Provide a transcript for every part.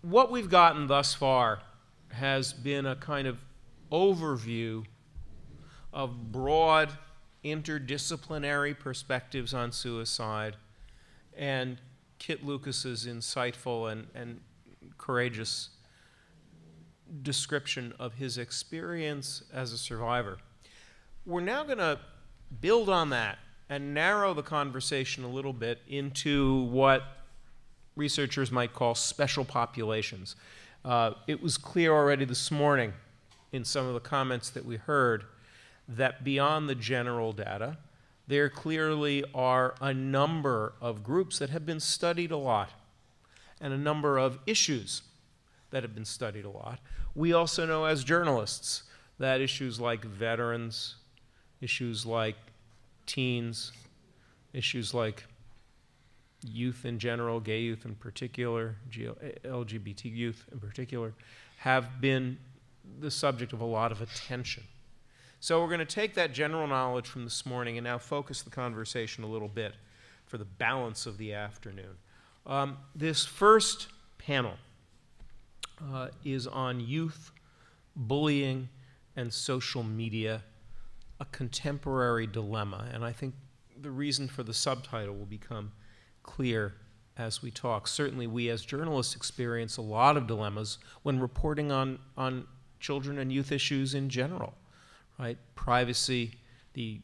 what we've gotten thus far has been a kind of overview of broad interdisciplinary perspectives on suicide and Kit Lucas's insightful and courageous description of his experience as a survivor. We're now going to build on that and narrow the conversation a little bit into what researchers might call special populations. It was clear already this morning in some of the comments that we heard that beyond the general data, there clearly are a number of groups that have been studied a lot and a number of issues that have been studied a lot. We also know as journalists that issues like veterans, issues like teens, issues like youth in general, gay youth in particular, LGBT youth in particular, have been the subject of a lot of attention. So we're going to take that general knowledge from this morning and now focus the conversation a little bit for the balance of the afternoon. This first panel is on youth, bullying, and social media, a contemporary dilemma. And I think the reason for the subtitle will become clear as we talk. Certainly we as journalists experience a lot of dilemmas when reporting on children and youth issues in general. Right? Privacy, the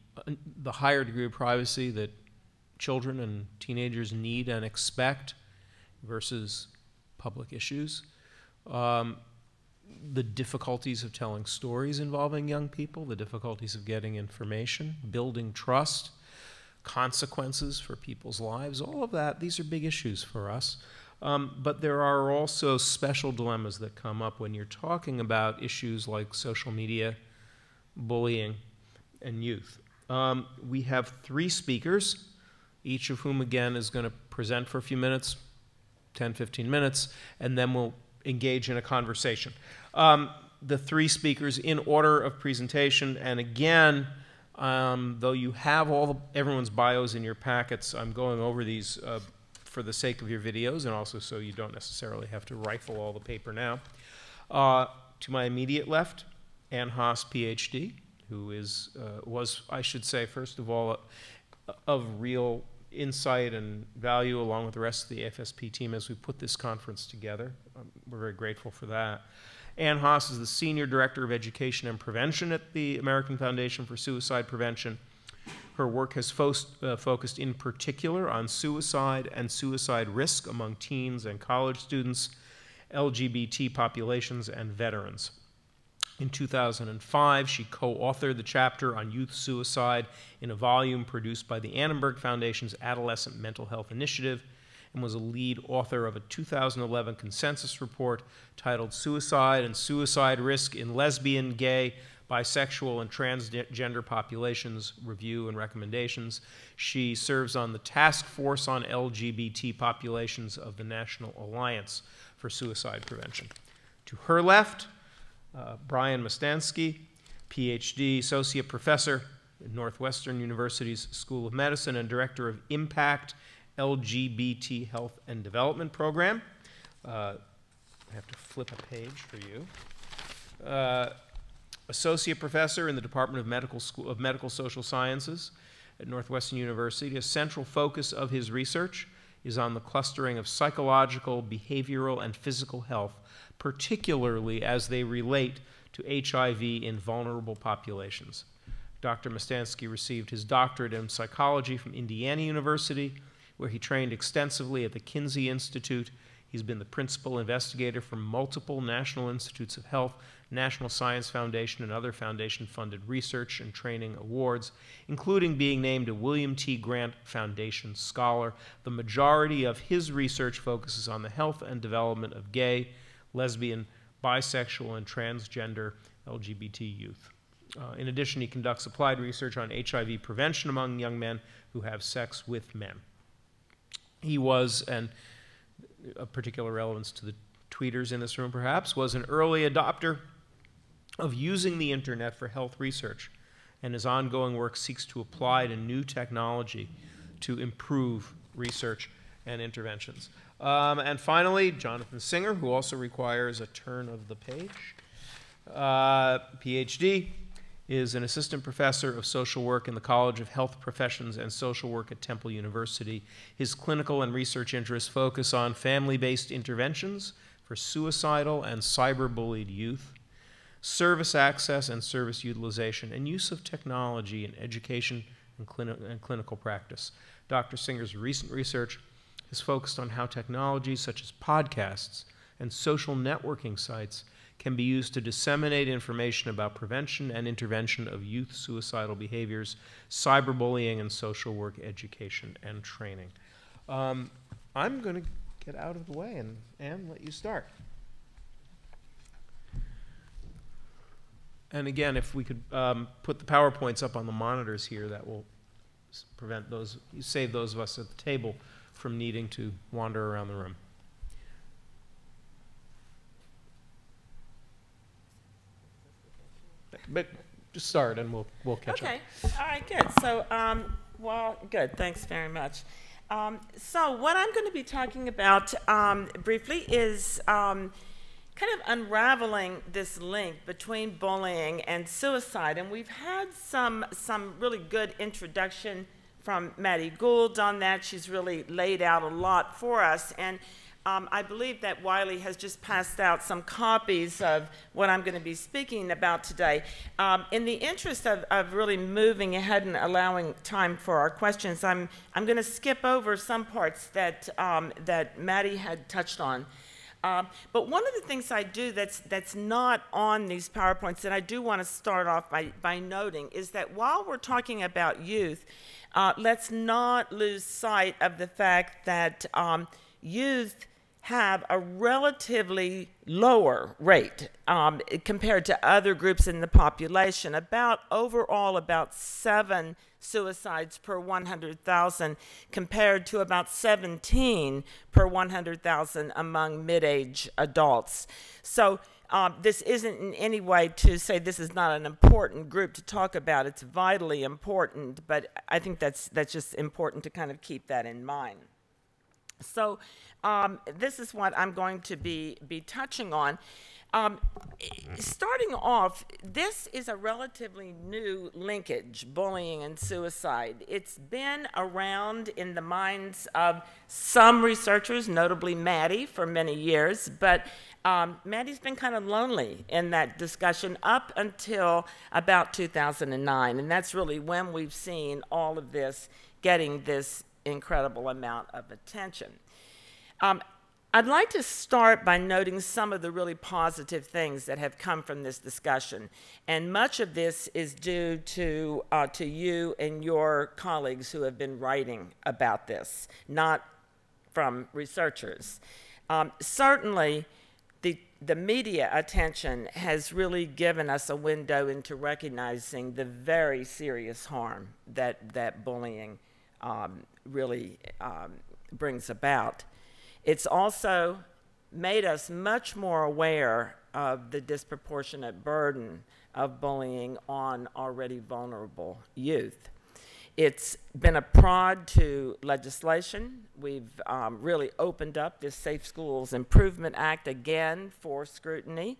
higher degree of privacy that children and teenagers need and expect versus public issues. The difficulties of telling stories involving young people, the difficulties of getting information, building trust, consequences for people's lives, all of that, these are big issues for us. But there are also special dilemmas that come up when you're talking about issues like social media, bullying, and youth. We have 3 speakers, each of whom, again, is going to present for a few minutes, 10, 15 minutes, and then we'll engage in a conversation. The 3 speakers in order of presentation, and again, though you have everyone's bios in your packets, I'm going over these for the sake of your videos and also so you don't necessarily have to rifle all the paper now. To my immediate left, Ann Haas, PhD, who was, I should say, first of all, of real insight and value along with the rest of the AFSP team as we put this conference together. We're very grateful for that. Ann Haas is the Senior Director of Education and Prevention at the American Foundation for Suicide Prevention. Her work has focused in particular on suicide and suicide risk among teens and college students, LGBT populations, and veterans. In 2005, she co-authored the chapter on youth suicide in a volume produced by the Annenberg Foundation's Adolescent Mental Health Initiative and was a lead author of a 2011 consensus report titled Suicide and Suicide Risk in Lesbian, Gay, Bisexual, and Transgender Populations, Review and Recommendations. She serves on the Task Force on LGBT Populations of the National Alliance for Suicide Prevention. To her left, Brian Mustansky, PhD, Associate Professor at Northwestern University's School of Medicine and Director of Impact LGBT Health and Development Program. I have to flip a page for you. Associate Professor in the Department of Medical Social Sciences at Northwestern University. A central focus of his research is on the clustering of psychological, behavioral, and physical health, particularly as they relate to HIV in vulnerable populations. Dr. Mustansky received his doctorate in psychology from Indiana University, where he trained extensively at the Kinsey Institute. He's been the principal investigator for multiple National Institutes of Health, National Science Foundation, and other foundation-funded research and training awards, including being named a William T. Grant Foundation Scholar. The majority of his research focuses on the health and development of gay, lesbian, bisexual, and transgender LGBT youth. In addition, he conducts applied research on HIV prevention among young men who have sex with men. He was, and of particular relevance to the tweeters in this room perhaps, was an early adopter of using the internet for health research, and his ongoing work seeks to apply to new technology to improve research and interventions. And finally, Jonathan Singer, who also requires a turn of the page. PhD, is an assistant professor of social work in the College of Health Professions and Social Work at Temple University. His clinical and research interests focus on family-based interventions for suicidal and cyberbullied youth, service access and service utilization, and use of technology in education and clinical practice. Dr. Singer's recent research is focused on how technologies such as podcasts and social networking sites can be used to disseminate information about prevention and intervention of youth suicidal behaviors, cyberbullying, and social work education and training. I'm going to get out of the way and Anne, let you start. And again, if we could put the PowerPoints up on the monitors here, that will prevent those, save those of us at the table from needing to wander around the room. But just start and we'll catch up. Okay, all right, good. So, well, good, thanks very much. So what I'm going to be talking about briefly is kind of unraveling this link between bullying and suicide. And we've had some really good introduction from Maddie Gould on that. She's really laid out a lot for us. And I believe that Wiley has just passed out some copies of what I'm going to be speaking about today. In the interest of really moving ahead and allowing time for our questions, I'm going to skip over some parts that, that Maddie had touched on. But one of the things I do that's not on these PowerPoints that I do want to start off by noting is that while we're talking about youth, let's not lose sight of the fact that youth have a relatively lower rate compared to other groups in the population. Overall about 7 suicides per 100,000 compared to about 17 per 100,000 among mid-age adults. So this isn't in any way to say this is not an important group to talk about. It's vitally important, but I think that's just important to kind of keep that in mind. So this is what I'm going to be touching on. Starting off, this is a relatively new linkage, bullying and suicide. It's been around in the minds of some researchers, notably Maddie, for many years, but Maddie's been kind of lonely in that discussion up until about 2009, and that's really when we've seen all of this getting this incredible amount of attention. I'd like to start by noting some of the really positive things that have come from this discussion, and much of this is due to you and your colleagues who have been writing about this, not from researchers. Certainly, the media attention has really given us a window into recognizing the very serious harm that bullying really brings about. It's also made us much more aware of the disproportionate burden of bullying on already vulnerable youth. It's been a prod to legislation. We've really opened up this Safe Schools Improvement Act again for scrutiny.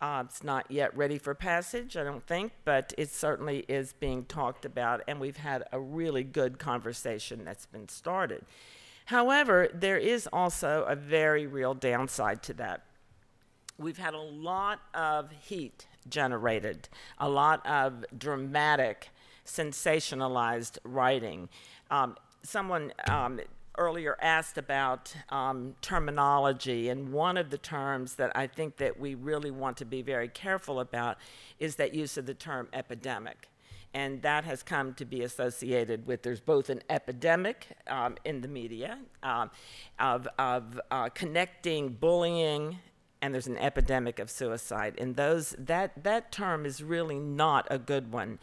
It's not yet ready for passage, I don't think, but it certainly is being talked about, and we've had a really good conversation that's been started. However, there is also a very real downside to that. We've had a lot of heat generated, a lot of dramatic, sensationalized writing. Someone earlier asked about terminology, and one of the terms that I think that we really want to be very careful about is that use of the term epidemic. And that has come to be associated with, there's both an epidemic in the media of connecting bullying, and there's an epidemic of suicide. And that term is really not a good one,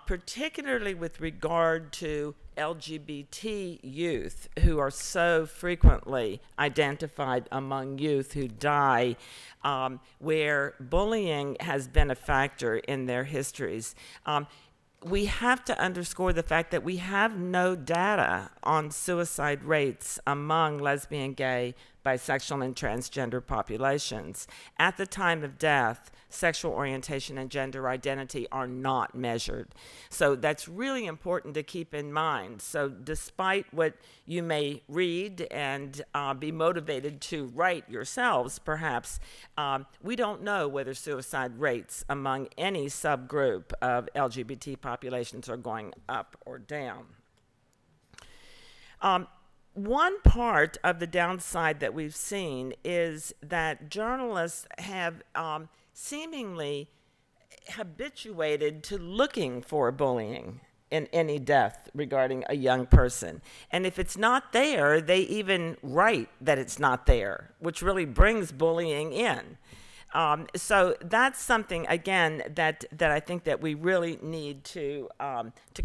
particularly with regard to LGBT youth, who are so frequently identified among youth who die, where bullying has been a factor in their histories. we have to underscore the fact that we have no data on suicide rates among lesbian, gay, bisexual, and transgender populations. At the time of death, sexual orientation and gender identity are not measured. So that's really important to keep in mind. So despite what you may read and be motivated to write yourselves, perhaps, we don't know whether suicide rates among any subgroup of LGBT populations are going up or down. One part of the downside that we've seen is that journalists have seemingly habituated to looking for bullying in any death regarding a young person. And if it's not there, they even write that it's not there, which really brings bullying in. So that's something, again, that I think that we really need to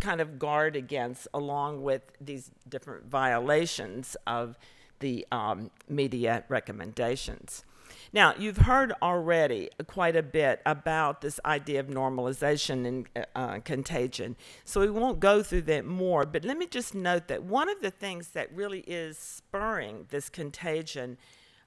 kind of guard against, along with these different violations of the media recommendations. Now, you've heard already quite a bit about this idea of normalization and contagion, so we won't go through that more, but let me just note that one of the things that really is spurring this contagion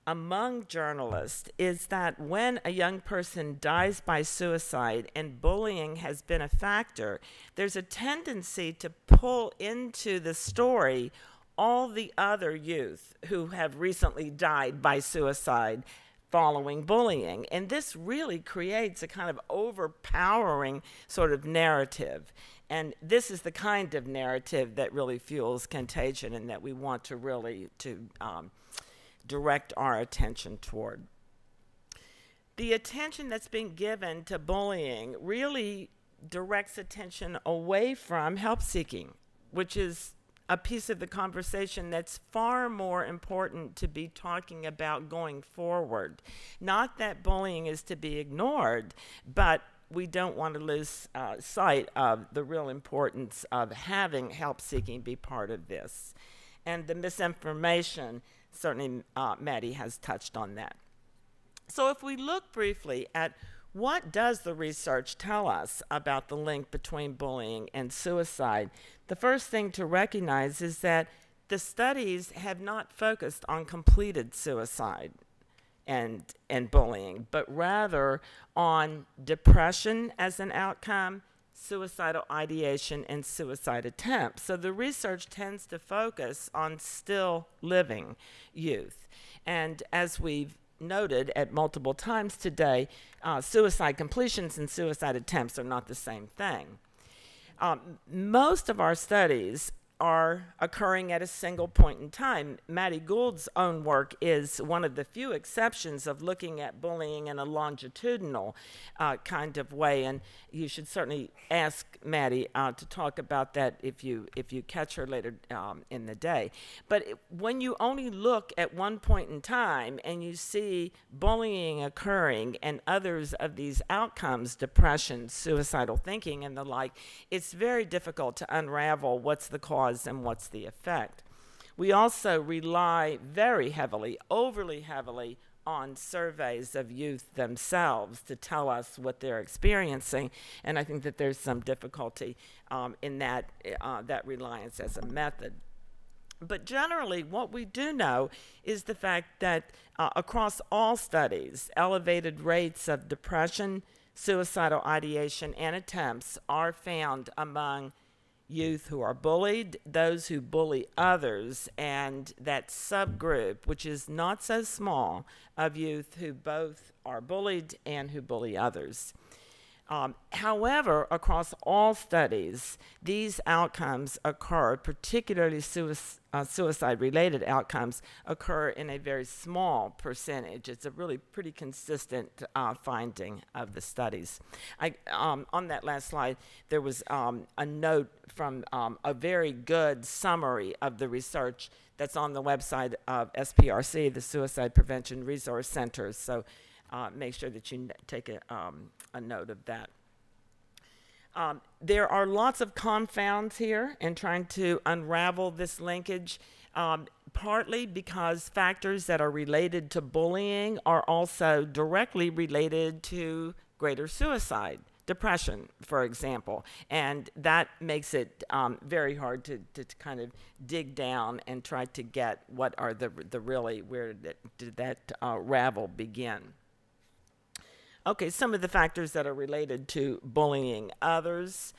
among journalists is that when a young person dies by suicide and bullying has been a factor, there's a tendency to pull into the story all the other youth who have recently died by suicide following bullying. And this really creates a kind of overpowering sort of narrative. And this is the kind of narrative that really fuels contagion and that we want to really direct our attention toward. The attention that's being given to bullying really directs attention away from help seeking, which is a piece of the conversation that's far more important to be talking about going forward. Not that bullying is to be ignored, but we don't want to lose sight of the real importance of having help seeking be part of this. And the misinformation, certainly Maddie has touched on that. So if we look briefly at what does the research tell us about the link between bullying and suicide, the first thing to recognize is that the studies have not focused on completed suicide and bullying, but rather on depression as an outcome, suicidal ideation, and suicide attempts. So the research tends to focus on still living youth. And as we've noted at multiple times today, suicide completions and suicide attempts are not the same thing. Most of our studies are occurring at a single point in time. Maddie Gould's own work is one of the few exceptions of looking at bullying in a longitudinal kind of way, and you should certainly ask Maddie to talk about that if you catch her later in the day. But when you only look at one point in time and you see bullying occurring and others of these outcomes, depression, suicidal thinking, and the like, it's very difficult to unravel what's the cause and what's the effect. We also rely very heavily, overly heavily, on surveys of youth themselves to tell us what they're experiencing, and I think that there's some difficulty in that reliance as a method. But generally, what we do know is the fact that across all studies, elevated rates of depression, suicidal ideation, and attempts are found among youth who are bullied, those who bully others, and that subgroup, which is not so small, of youth who both are bullied and who bully others. However, across all studies, these outcomes occur, particularly suicide-related outcomes, occur in a very small percentage. It's a really pretty consistent finding of the studies. On that last slide, there was a note from a very good summary of the research that's on the website of SPRC, the Suicide Prevention Resource Center. So make sure that you take a note of that. There are lots of confounds here in trying to unravel this linkage, partly because factors that are related to bullying are also directly related to greater suicide, depression, for example. And that makes it very hard to kind of dig down and try to get what are the really, where did that ravel begin. Okay, some of the factors that are related to bullying others.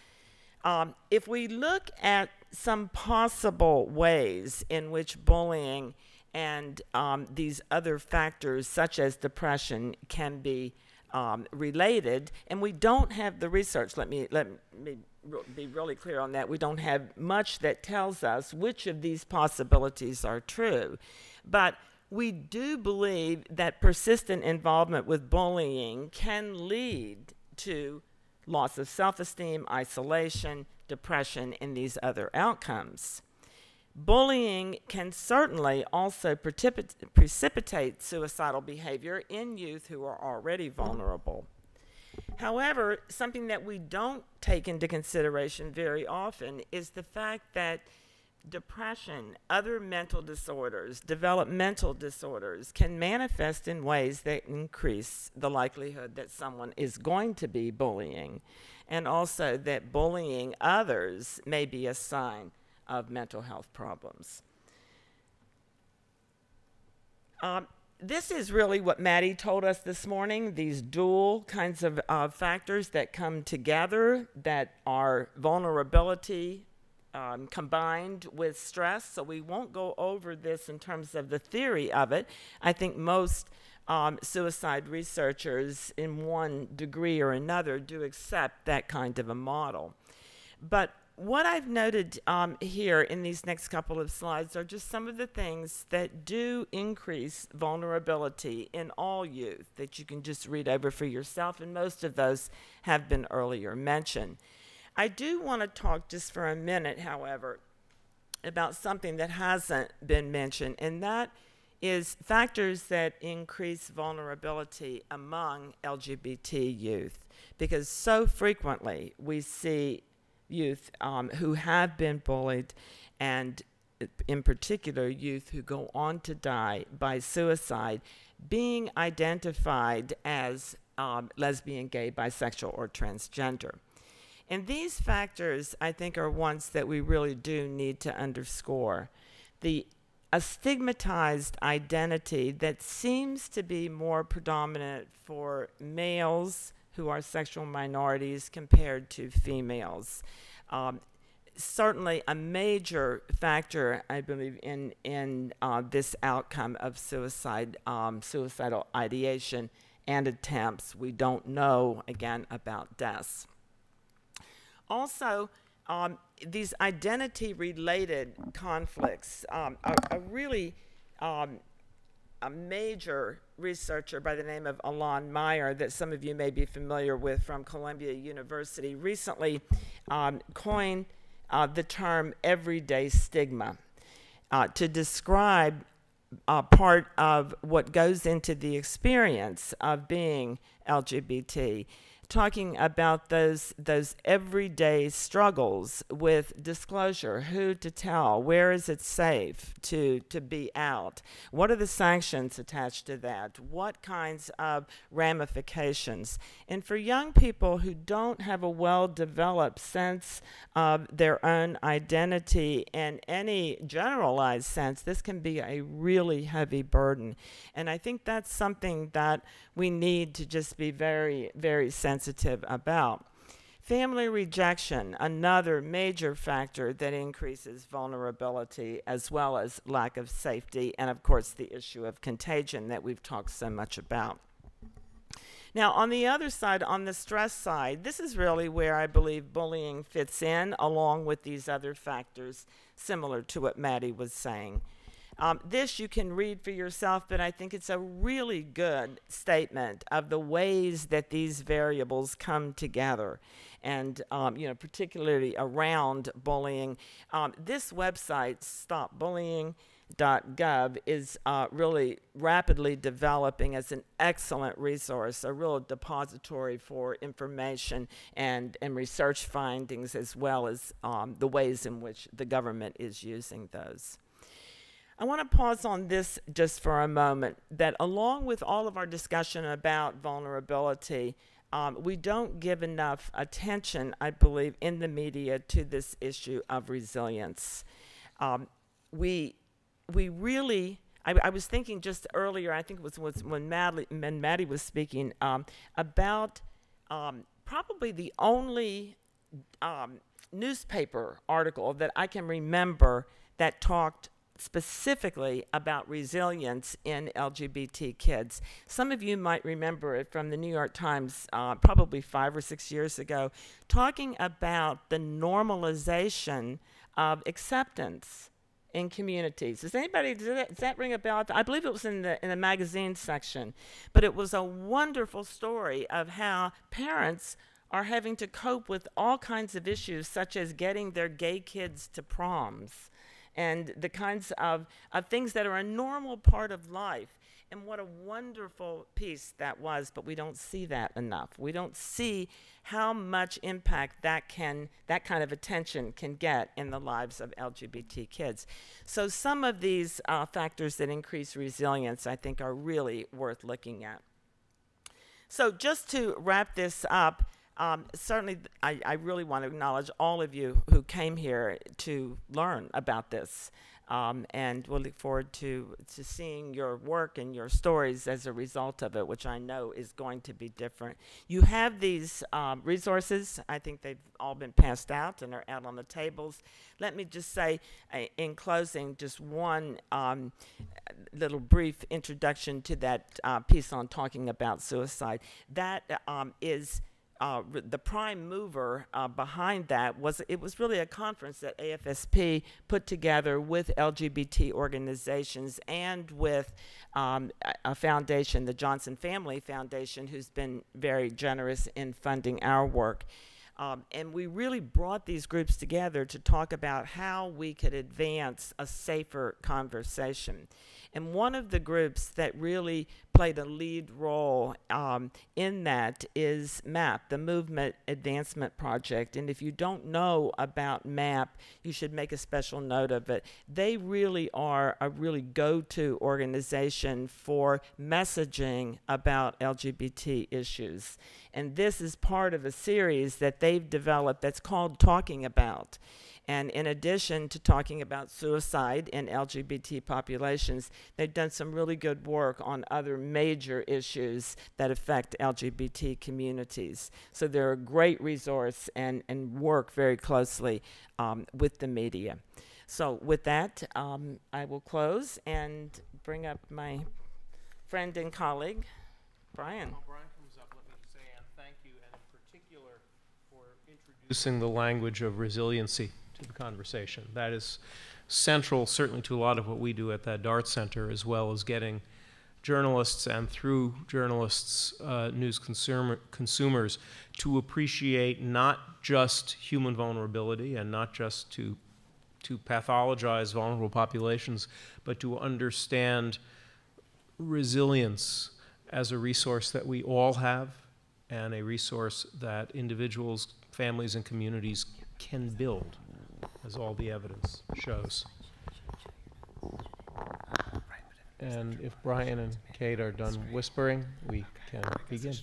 If we look at some possible ways in which bullying and these other factors, such as depression, can be related, and we don't have the research. Let me be really clear on that. We don't have much that tells us which of these possibilities are true, but we do believe that persistent involvement with bullying can lead to loss of self-esteem, isolation, depression, and these other outcomes. Bullying can certainly also precipitate suicidal behavior in youth who are already vulnerable. However, something that we don't take into consideration very often is the fact that depression, other mental disorders, developmental disorders can manifest in ways that increase the likelihood that someone is going to be bullying, and also that bullying others may be a sign of mental health problems. This is really what Maddie told us this morning, these dual kinds of factors that come together that are vulnerability, combined with stress. So we won't go over this in terms of the theory of it. I think most suicide researchers in one degree or another do accept that kind of a model. But what I've noted here in these next couple of slides are just some of the things that do increase vulnerability in all youth that you can just read over for yourself, and most of those have been earlier mentioned. I do want to talk just for a minute, however, about something that hasn't been mentioned, and that is factors that increase vulnerability among LGBT youth, because so frequently we see youth who have been bullied, and in particular youth who go on to die by suicide, being identified as lesbian, gay, bisexual, or transgender. And these factors, I think, are ones that we really do need to underscore. A stigmatized identity that seems to be more predominant for males who are sexual minorities compared to females. Certainly a major factor, I believe, in this outcome of suicide, suicidal ideation and attempts. We don't know, again, about deaths. Also, these identity-related conflicts are really a major researcher by the name of Alon Meyer that some of you may be familiar with from Columbia University recently coined the term everyday stigma to describe part of what goes into the experience of being LGBT, talking about those everyday struggles with disclosure, who to tell, where is it safe to be out, what are the sanctions attached to that, what kinds of ramifications. And for young people who don't have a well-developed sense of their own identity in any generalized sense, this can be a really heavy burden. And I think that's something that we need to just be very, very sensitive about. Family rejection, another major factor that increases vulnerability, as well as lack of safety, and of course the issue of contagion that we've talked so much about. Now, on the other side, on the stress side, this is really where I believe bullying fits in, along with these other factors, similar to what Maddie was saying. This you can read for yourself, but I think it's a really good statement of the ways that these variables come together, and particularly around bullying. This website, stopbullying.gov, is really rapidly developing as an excellent resource, a real depository for information and research findings, as well as the ways in which the government is using those. I want to pause on this just for a moment, that along with all of our discussion about vulnerability, we don't give enough attention, I believe, in the media to this issue of resilience. We really, I was thinking just earlier, I think it was when Maddie was speaking, about probably the only newspaper article that I can remember that talked specifically about resilience in LGBT kids. Some of you might remember it from the New York Times probably 5 or 6 years ago, talking about the normalization of acceptance in communities. Does that ring a bell? I believe it was in the magazine section, but it was a wonderful story of how parents are having to cope with all kinds of issues, such as getting their gay kids to proms, and the kinds of things that are a normal part of life. And what a wonderful piece that was, but we don't see that enough. We don't see how much impact that kind of attention can get in the lives of LGBT kids. So some of these factors that increase resilience, I think, are really worth looking at. So just to wrap this up, certainly, I really want to acknowledge all of you who came here to learn about this, and we'll look forward to seeing your work and your stories as a result of it, which I know is going to be different. You have these resources. I think they've all been passed out and are out on the tables. Let me just say, in closing, just one little brief introduction to that piece on talking about suicide. That is the prime mover behind that was, it was really a conference that AFSP put together with LGBT organizations and with a foundation, the Johnson Family Foundation, who's been very generous in funding our work. And we really brought these groups together to talk about how we could advance a safer conversation. And one of the groups that really played a lead role in that is MAP, the Movement Advancement Project. And if you don't know about MAP, you should make a special note of it. They really are a really go-to organization for messaging about LGBT issues. And this is part of a series that they've developed that's called Talking About. And in addition to talking about suicide in LGBT populations, they've done some really good work on other major issues that affect LGBT communities. So they're a great resource and work very closely with the media. So with that, I will close and bring up my friend and colleague, Brian. While Brian comes up, let me say, Anne, thank you, and in particular for introducing the language of resiliency to the conversation. That is central, certainly, to a lot of what we do at that DART Center, as well as getting journalists and, through journalists, news consumers to appreciate not just human vulnerability and not just to pathologize vulnerable populations, but to understand resilience as a resource that we all have and a resource that individuals, families, and communities can build, as all the evidence shows. And if Brian and Kate are done whispering, we can begin.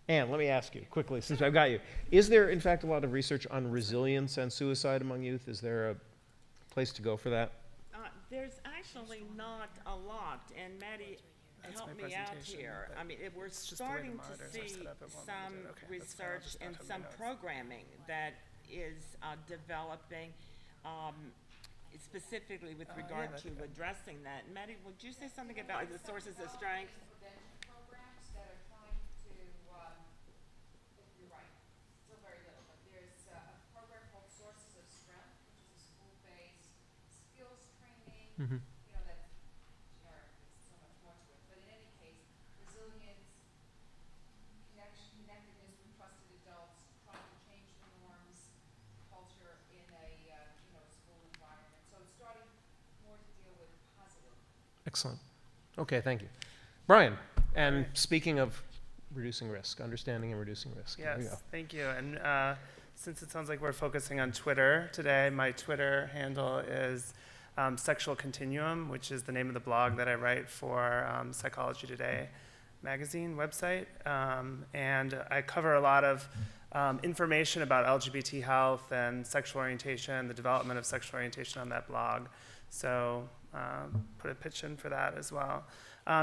Anne, let me ask you quickly, since I've got you. Is there, in fact, a lot of research on resilience and suicide among youth? Is there a place to go for that? There's actually not a lot, and Maddie helped me out here. I mean, we're starting to see some research and some programming that is developing specifically with regard to addressing that. Maddie, would you say something about the sources of strength? Mm-hmm. You know, that's generic, there's so much more to it. But in any case, resilience, connectedness with trusted adults, trying to change the norms, culture in a school environment. So it's starting more to deal with positive. Excellent. Okay, thank you. Brian, and speaking of reducing risk, understanding and reducing risk. Yes, thank you. And Since it sounds like we're focusing on Twitter today, my Twitter handle is Sexual Continuum, which is the name of the blog that I write for Psychology Today magazine website. And I cover a lot of information about LGBT health and sexual orientation, the development of sexual orientation on that blog. So put a pitch in for that as well.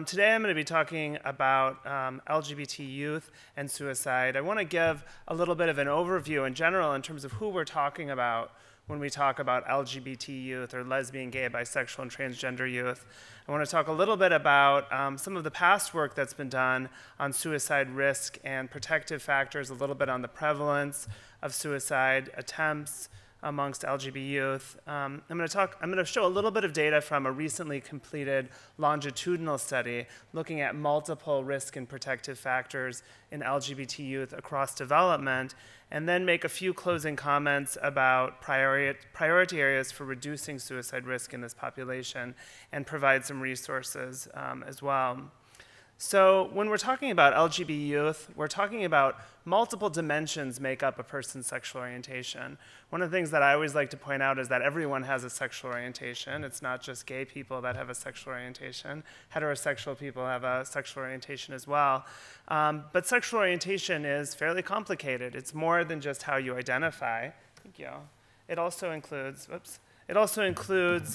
Today I'm going to be talking about LGBT youth and suicide. I want to give a little bit of an overview in general in terms of who we're talking about when we talk about LGBT youth or lesbian, gay, bisexual, and transgender youth. I want to talk a little bit about some of the past work that's been done on suicide risk and protective factors, a little bit on the prevalence of suicide attempts amongst LGBT youth. I'm going to show a little bit of data from a recently completed longitudinal study looking at multiple risk and protective factors in LGBT youth across development, and then make a few closing comments about priority areas for reducing suicide risk in this population, and provide some resources as well. So when we're talking about LGBT youth, we're talking about multiple dimensions make up a person's sexual orientation. One of the things that I always like to point out is that everyone has a sexual orientation. It's not just gay people that have a sexual orientation. Heterosexual people have a sexual orientation as well. But sexual orientation is fairly complicated. It's more than just how you identify. Thank you. It also includes,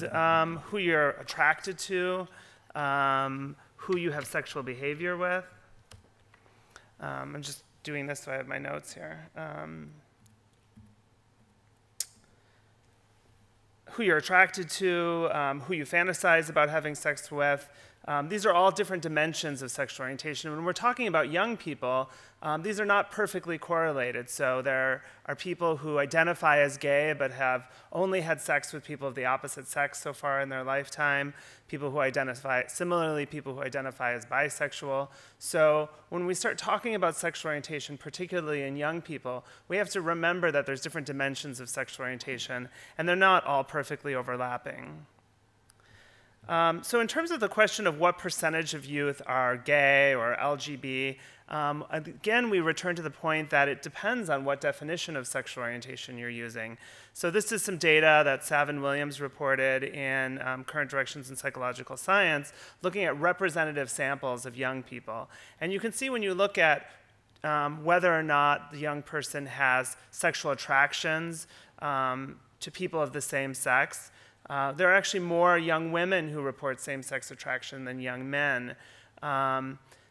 who you're attracted to, who you have sexual behavior with. I'm just doing this so I have my notes here. Who you're attracted to, who you fantasize about having sex with. These are all different dimensions of sexual orientation. When we're talking about young people, these are not perfectly correlated. So there are people who identify as gay but have only had sex with people of the opposite sex so far in their lifetime. People who identify as bisexual. So when we start talking about sexual orientation, particularly in young people, we have to remember that there's different dimensions of sexual orientation, and they're not all perfectly overlapping. So in terms of the question of what percentage of youth are gay or LGBT, again, we return to the point that it depends on what definition of sexual orientation you're using. So this is some data that Savin Williams reported in Current Directions in Psychological Science, looking at representative samples of young people. And you can see when you look at whether or not the young person has sexual attractions to people of the same sex, there are actually more young women who report same-sex attraction than young men.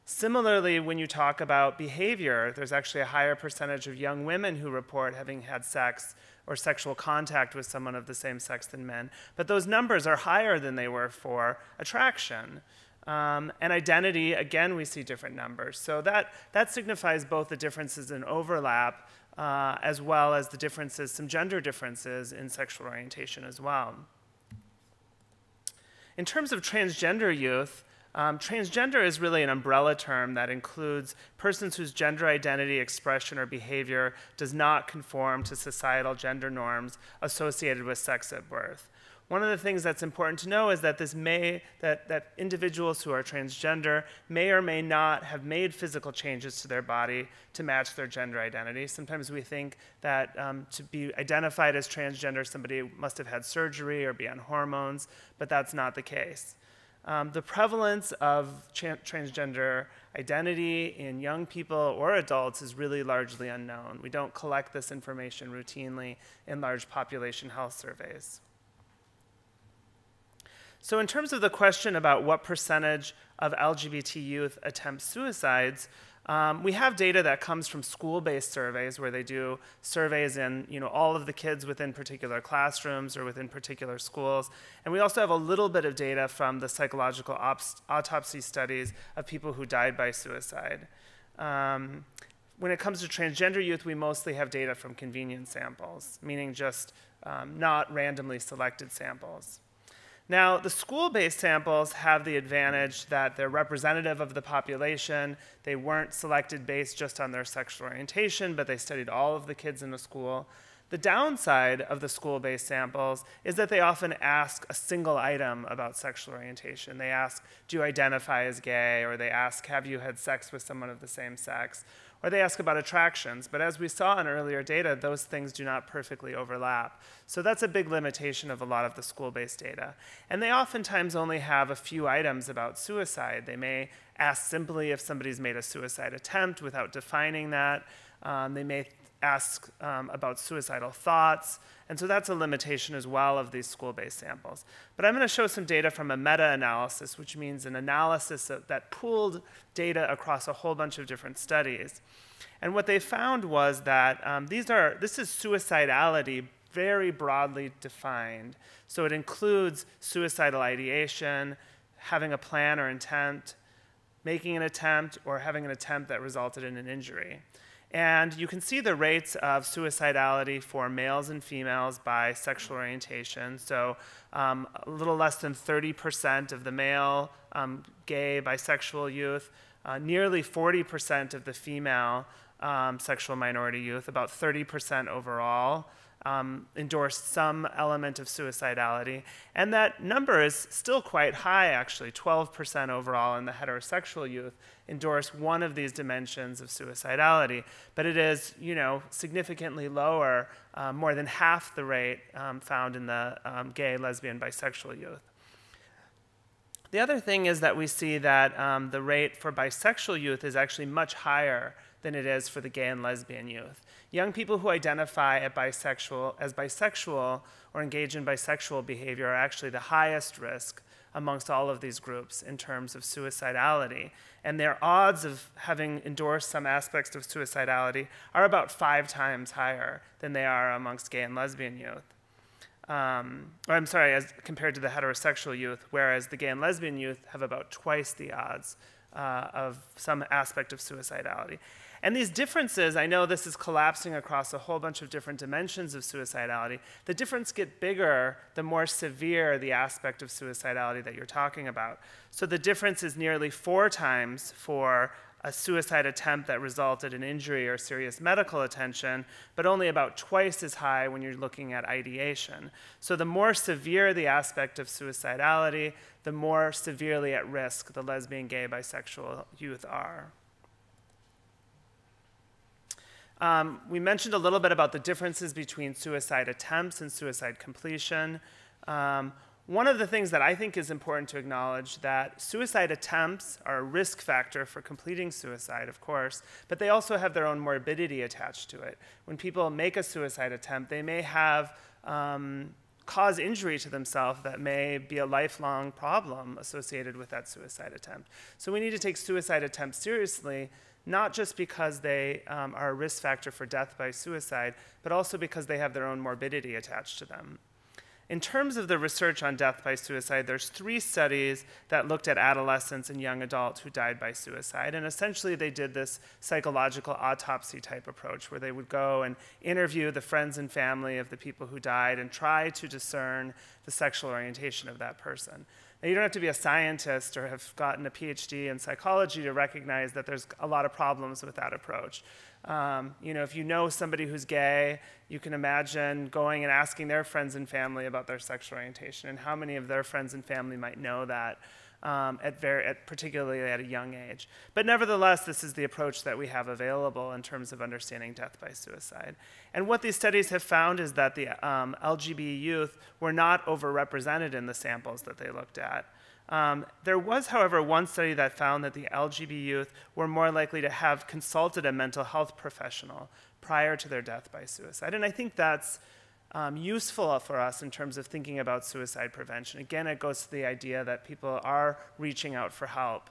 Similarly, when you talk about behavior, there's actually a higher percentage of young women who report having had sex or sexual contact with someone of the same sex than men. But those numbers are higher than they were for attraction. And identity, again, we see different numbers. So that signifies both the differences in overlap as well as the differences, some gender differences in sexual orientation as well. In terms of transgender youth, transgender is really an umbrella term that includes persons whose gender identity, expression, or behavior does not conform to societal gender norms associated with sex at birth. One of the things that's important to know is that that individuals who are transgender may or may not have made physical changes to their body to match their gender identity. Sometimes we think that to be identified as transgender, somebody must have had surgery or be on hormones, but that's not the case. The prevalence of transgender identity in young people or adults is really largely unknown. We don't collect this information routinely in large population health surveys. So in terms of the question about what percentage of LGBT youth attempt suicides, we have data that comes from school-based surveys where they do surveys in all of the kids within particular classrooms or within particular schools. And we also have a little bit of data from the psychological autopsy studies of people who died by suicide. When it comes to transgender youth, we mostly have data from convenience samples, meaning just not randomly selected samples. Now, the school-based samples have the advantage that they're representative of the population. They weren't selected based just on their sexual orientation, but they studied all of the kids in the school. The downside of the school-based samples is that they often ask a single item about sexual orientation. They ask, do you identify as gay? Or they ask, have you had sex with someone of the same sex? Or they ask about attractions. But as we saw in earlier data, those things do not perfectly overlap. So that's a big limitation of a lot of the school-based data. And they oftentimes only have a few items about suicide. They may ask simply if somebody's made a suicide attempt without defining that. They may ask about suicidal thoughts. And so that's a limitation as well of these school-based samples. But I'm going to show some data from a meta-analysis, which means an analysis that pooled data across a whole bunch of different studies. And what they found was that this is suicidality very broadly defined. So it includes suicidal ideation, having a plan or intent, making an attempt, or having an attempt that resulted in an injury. And you can see the rates of suicidality for males and females by sexual orientation. So a little less than 30% of the male gay bisexual youth, nearly 40% of the female sexual minority youth, about 30% overall, endorsed some element of suicidality. And that number is still quite high, actually. 12% overall in the heterosexual youth endorse one of these dimensions of suicidality. But it is, significantly lower, more than half the rate found in the gay, lesbian, bisexual youth. The other thing is that we see that the rate for bisexual youth is actually much higher than it is for the gay and lesbian youth. Young people who identify as bisexual or engage in bisexual behavior are actually the highest risk amongst all of these groups in terms of suicidality. And their odds of having endorsed some aspects of suicidality are about 5 times higher than they are amongst gay and lesbian youth. As compared to the heterosexual youth, whereas the gay and lesbian youth have about twice the odds of some aspect of suicidality. And these differences, I know this is collapsing across a whole bunch of different dimensions of suicidality. The difference gets bigger the more severe the aspect of suicidality that you're talking about. So the difference is nearly 4 times for a suicide attempt that resulted in injury or serious medical attention, but only about twice as high when you're looking at ideation. So the more severe the aspect of suicidality, the more severely at risk the lesbian, gay, bisexual youth are. We mentioned a little bit about the differences between suicide attempts and suicide completion. One of the things that I think is important to acknowledge that suicide attempts are a risk factor for completing suicide, of course, but they also have their own morbidity attached to it. When people make a suicide attempt, they may have cause injury to themselves that may be a lifelong problem associated with that suicide attempt. So we need to take suicide attempts seriously, not just because they are a risk factor for death by suicide, but also because they have their own morbidity attached to them. In terms of the research on death by suicide, there's 3 studies that looked at adolescents and young adults who died by suicide. And essentially, they did this psychological autopsy type approach where they would go and interview the friends and family of the people who died and try to discern the sexual orientation of that person. Now, you don't have to be a scientist or have gotten a PhD in psychology to recognize that there's a lot of problems with that approach. If you know somebody who's gay, you can imagine going and asking their friends and family about their sexual orientation and how many of their friends and family might know that, particularly at a young age. But nevertheless, this is the approach that we have available in terms of understanding death by suicide. And what these studies have found is that the LGBT youth were not overrepresented in the samples that they looked at. There was, however, one study that found that the LGBT youth were more likely to have consulted a mental health professional prior to their death by suicide. And I think that's useful for us in terms of thinking about suicide prevention. Again, it goes to the idea that people are reaching out for help.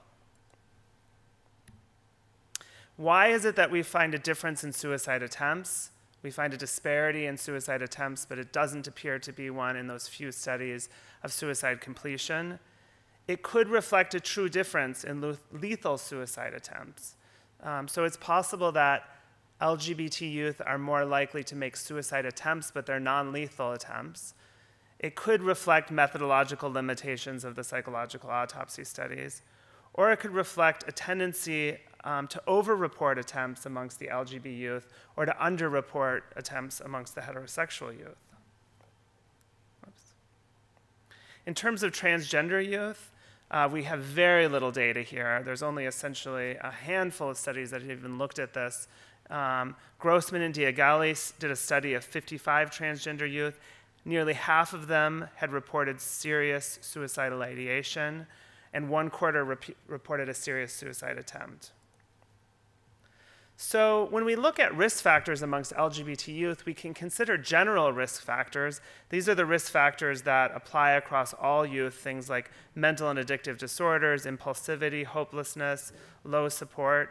Why is it that we find a difference in suicide attempts? We find a disparity in suicide attempts, but it doesn't appear to be one in those few studies of suicide completion. It could reflect a true difference in lethal suicide attempts. So it's possible that LGBT youth are more likely to make suicide attempts, but they're non-lethal attempts. It could reflect methodological limitations of the psychological autopsy studies, or it could reflect a tendency to over-report attempts amongst the LGBT youth or to under-report attempts amongst the heterosexual youth. Oops. In terms of transgender youth, we have very little data here. There's only essentially a handful of studies that have even looked at this. Grossman and Diagali did a study of 55 transgender youth. Nearly half of them had reported serious suicidal ideation, and 1/4 reported a serious suicide attempt. So when we look at risk factors amongst LGBT youth, we can consider general risk factors. These are the risk factors that apply across all youth, things like mental and addictive disorders, impulsivity, hopelessness, low support.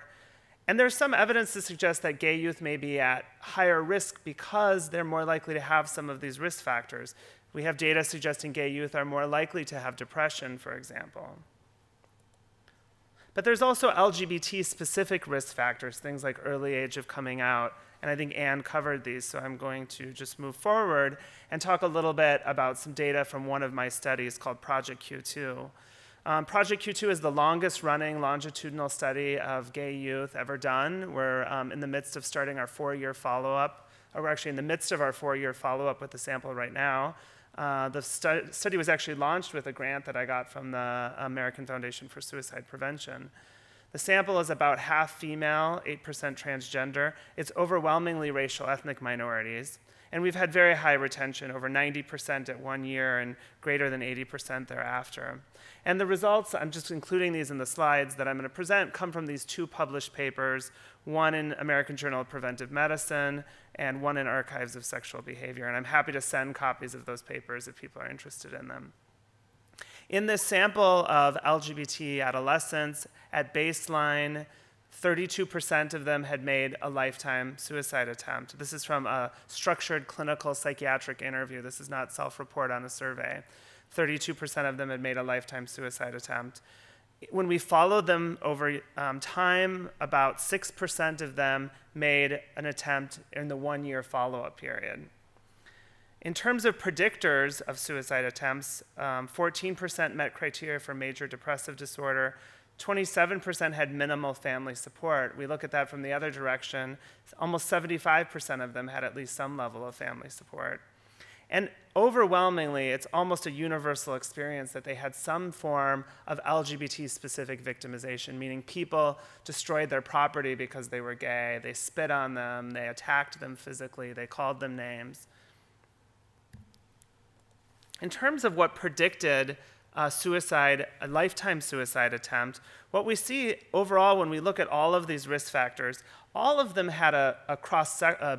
And there's some evidence to suggest that gay youth may be at higher risk because they're more likely to have some of these risk factors. We have data suggesting gay youth are more likely to have depression, for example. But there's also LGBT-specific risk factors, things like early age of coming out. And I think Anne covered these, so I'm going to just move forward and talk a little bit about some data from one of my studies called Project Q2. Project Q2 is the longest running longitudinal study of gay youth ever done. We're in the midst of starting our 4-year follow-up, or we're actually in the midst of our 4-year follow-up with the sample right now. The study was actually launched with a grant that I got from the American Foundation for Suicide Prevention. The sample is about half female, 8% transgender. It's overwhelmingly racial ethnic minorities. And we've had very high retention, over 90% at 1 year and greater than 80% thereafter. And the results, I'm just including these in the slides that I'm going to present, come from these 2 published papers, one in American Journal of Preventive Medicine and one in Archives of Sexual Behavior. And I'm happy to send copies of those papers if people are interested in them. In this sample of LGBT adolescents, at baseline, 32% of them had made a lifetime suicide attempt. This is from a structured clinical psychiatric interview. This is not self-report on a survey. 32% of them had made a lifetime suicide attempt. When we followed them over time, about 6% of them made an attempt in the 1-year follow-up period. In terms of predictors of suicide attempts, 14% met criteria for major depressive disorder, 27% had minimal family support. We look at that from the other direction. Almost 75% of them had at least some level of family support. And overwhelmingly, it's almost a universal experience that they had some form of LGBT-specific victimization, meaning people destroyed their property because they were gay, they spit on them, they attacked them physically, they called them names. In terms of what predicted a lifetime suicide attempt, what we see overall when we look at all of these risk factors, all of them had a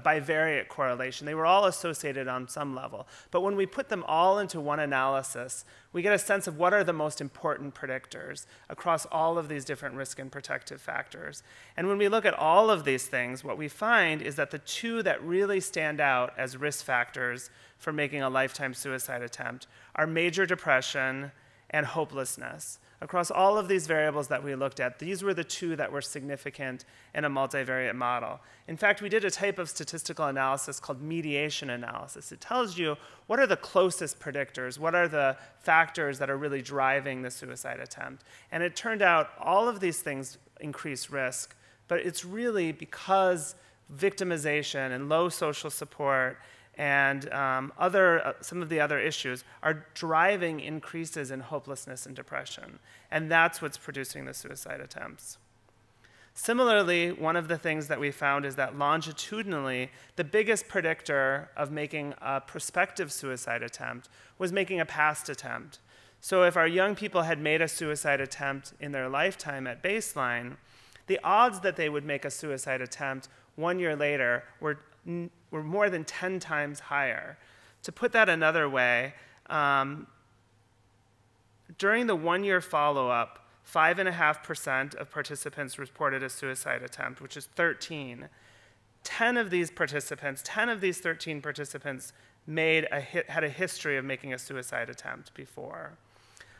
bivariate correlation. They were all associated on some level. But when we put them all into one analysis, we get a sense of what are the most important predictors across all of these different risk and protective factors. And when we look at all of these things, what we find is that the 2 that really stand out as risk factors for making a lifetime suicide attempt are major depression and hopelessness. Across all of these variables that we looked at, these were the 2 that were significant in a multivariate model. In fact, we did a type of statistical analysis called mediation analysis. It tells you what are the closest predictors, what are the factors that are really driving the suicide attempt. And it turned out all of these things increase risk, but it's really because victimization and low social support and some of the other issues are driving increases in hopelessness and depression. And that's what's producing the suicide attempts. Similarly, one of the things that we found is that longitudinally, the biggest predictor of making a prospective suicide attempt was making a past attempt. So if our young people had made a suicide attempt in their lifetime at baseline, the odds that they would make a suicide attempt 1 year later were more than 10 times higher. To put that another way, during the 1-year follow-up, 5.5% of participants reported a suicide attempt, which is 13. 10 of these 13 participants had a history of making a suicide attempt before.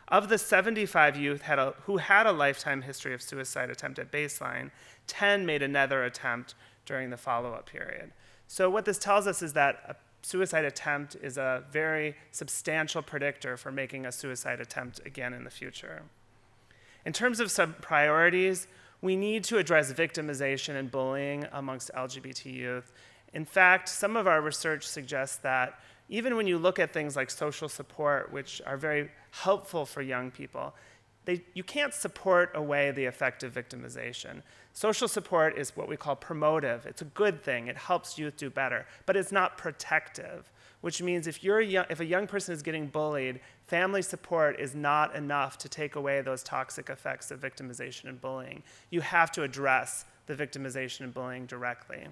Of the 75 youth who had a lifetime history of suicide attempt at baseline, 10 made another attempt during the follow-up period. So what this tells us is that a suicide attempt is a very substantial predictor for making a suicide attempt again in the future. In terms of some priorities, We need to address victimization and bullying amongst LGBT youth. In fact, some of our research suggests that even when you look at things like social support, which are very helpful for young people, you can't support away the effect of victimization. Social support is what we call promotive. It's a good thing. It helps youth do better, but it's not protective, which means if a young person is getting bullied, family support is not enough to take away those toxic effects of victimization and bullying. You have to address the victimization and bullying directly.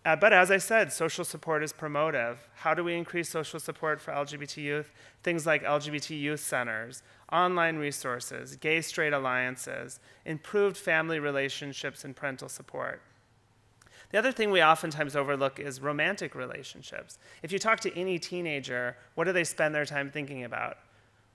But as I said, social support is promotive. How do we increase social support for LGBT youth? Things like LGBT youth centers, online resources, gay-straight alliances, improved family relationships and parental support. The other thing we oftentimes overlook is romantic relationships. If you talk to any teenager, what do they spend their time thinking about?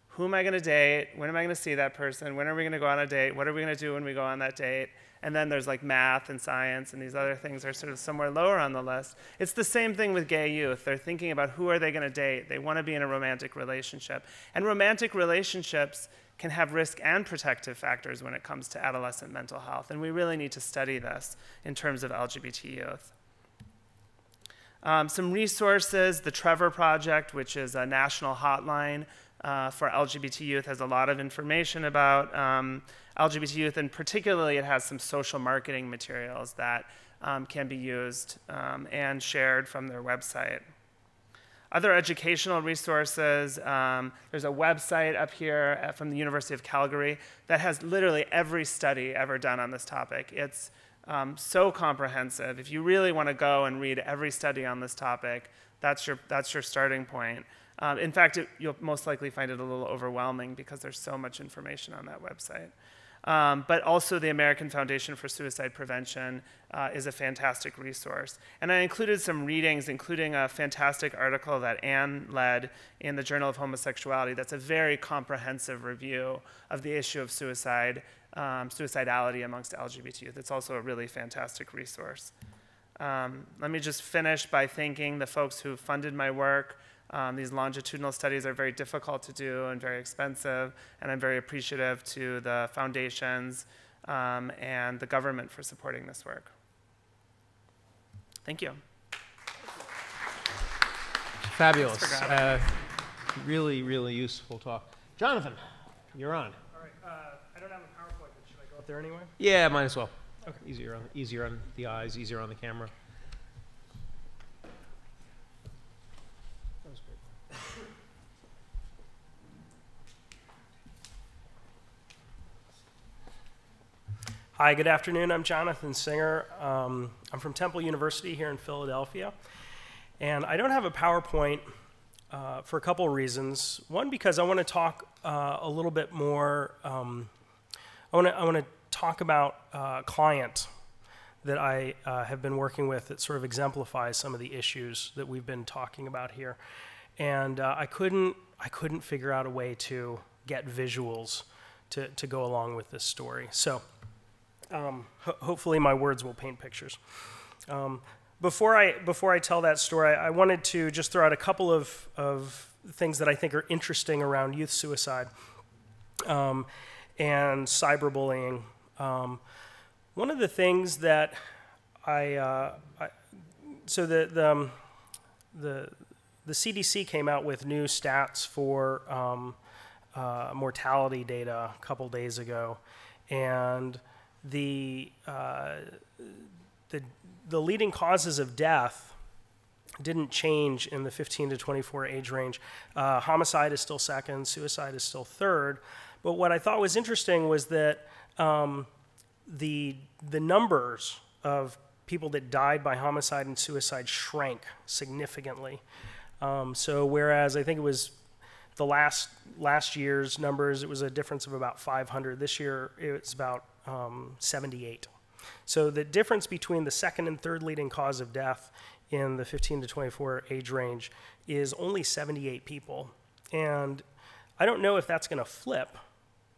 Who am I going to date? When am I going to see that person? When are we going to go on a date? What are we going to do when we go on that date? And then there's like math and science, and these other things are sort of somewhere lower on the list. It's the same thing with gay youth. They're thinking about who are they going to date. They want to be in a romantic relationship. And romantic relationships can have risk and protective factors when it comes to adolescent mental health. And we really need to study this in terms of LGBT youth. Some resources, the Trevor Project, which is a national hotline for LGBT youth, has a lot of information about LGBT youth, and particularly it has some social marketing materials that can be used and shared from their website. Other educational resources, there's a website up here from the University of Calgary that has literally every study ever done on this topic. It's so comprehensive. If you really want to go and read every study on this topic, that's your starting point. In fact, you'll most likely find it a little overwhelming because there's so much information on that website. But also the American Foundation for Suicide Prevention is a fantastic resource. And I included some readings, including a fantastic article that Anne led in the Journal of Homosexuality that's a very comprehensive review of the issue of suicide, suicidality amongst LGBT youth. It's also a really fantastic resource. Let me just finish by thanking the folks who funded my work. These longitudinal studies are very difficult to do and very expensive, and I'm very appreciative to the foundations and the government for supporting this work. Thank you. Fabulous. Really, really useful talk. Jonathan, you're on. All right. I don't have a PowerPoint, but should I go up there anyway? Yeah, might as well. Okay. Easier on the eyes, easier on the camera. That was great. Hi, good afternoon. I'm Jonathan Singer. I'm from Temple University here in Philadelphia. And I don't have a PowerPoint for a couple of reasons. One, because I want to talk a little bit more, I want to talk about a client that I have been working with that sort of exemplifies some of the issues that we've been talking about here. And I couldn't figure out a way to get visuals to go along with this story. So hopefully my words will paint pictures. Before I tell that story, I wanted to just throw out a couple of things that I think are interesting around youth suicide and cyberbullying. One of the things that so the CDC came out with new stats for mortality data a couple days ago, and the leading causes of death didn't change in the 15 to 24 age range. Homicide is still second, suicide is still third. But what I thought was interesting was that the numbers of people that died by homicide and suicide shrank significantly. So whereas I think it was the last year's numbers, it was a difference of about 500. This year, it's about 78. So the difference between the second and third leading cause of death in the 15 to 24 age range is only 78 people. And I don't know if that's going to flip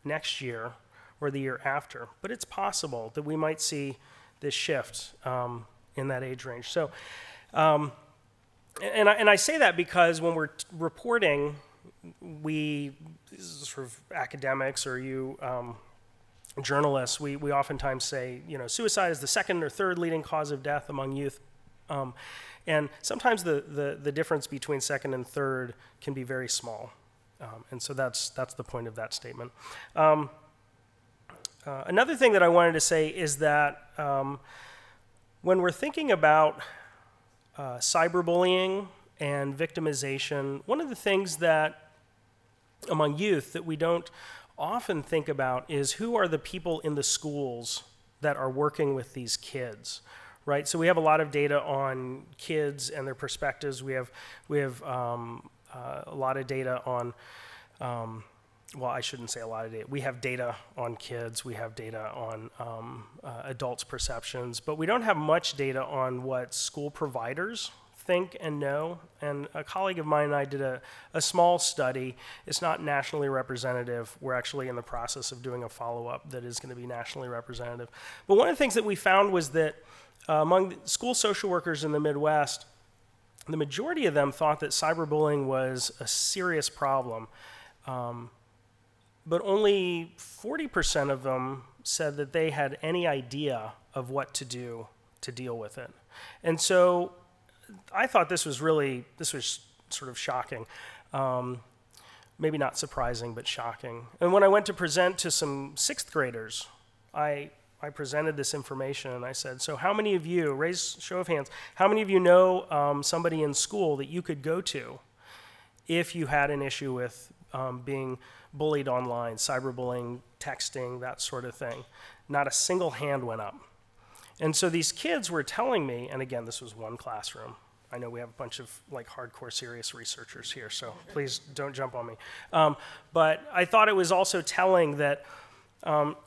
next year or the year after, but it's possible that we might see this shift in that age range. So, and I say that because when we're reporting, we sort of academics or you journalists, we oftentimes say, suicide is the second or third leading cause of death among youth. And sometimes the difference between second and third can be very small. And so that's the point of that statement. Another thing that I wanted to say is that when we're thinking about cyberbullying and victimization, one of the things that among youth that we don't often think about is who are the people in the schools that are working with these kids, right? So we have a lot of data on kids and their perspectives. We have a lot of data on, well, I shouldn't say a lot of data. We have data on kids. We have data on adults' perceptions, but we don't have much data on what school providers think and know. And a colleague of mine and I did a small study. It's not nationally representative. We're actually in the process of doing a follow-up that is going to be nationally representative. But one of the things that we found was that among school social workers in the Midwest, the majority of them thought that cyberbullying was a serious problem. But only 40% of them said that they had any idea of what to do to deal with it. And so I thought this was sort of shocking. Maybe not surprising, but shocking. And when I went to present to some sixth graders, I presented this information and I said, so how many of you, raise show of hands, how many of you know somebody in school that you could go to if you had an issue with being bullied online, cyberbullying, texting, that sort of thing? Not a single hand went up. And so these kids were telling me, and again, this was one classroom. I know we have a bunch of like hardcore serious researchers here, so please don't jump on me. But I thought it was also telling that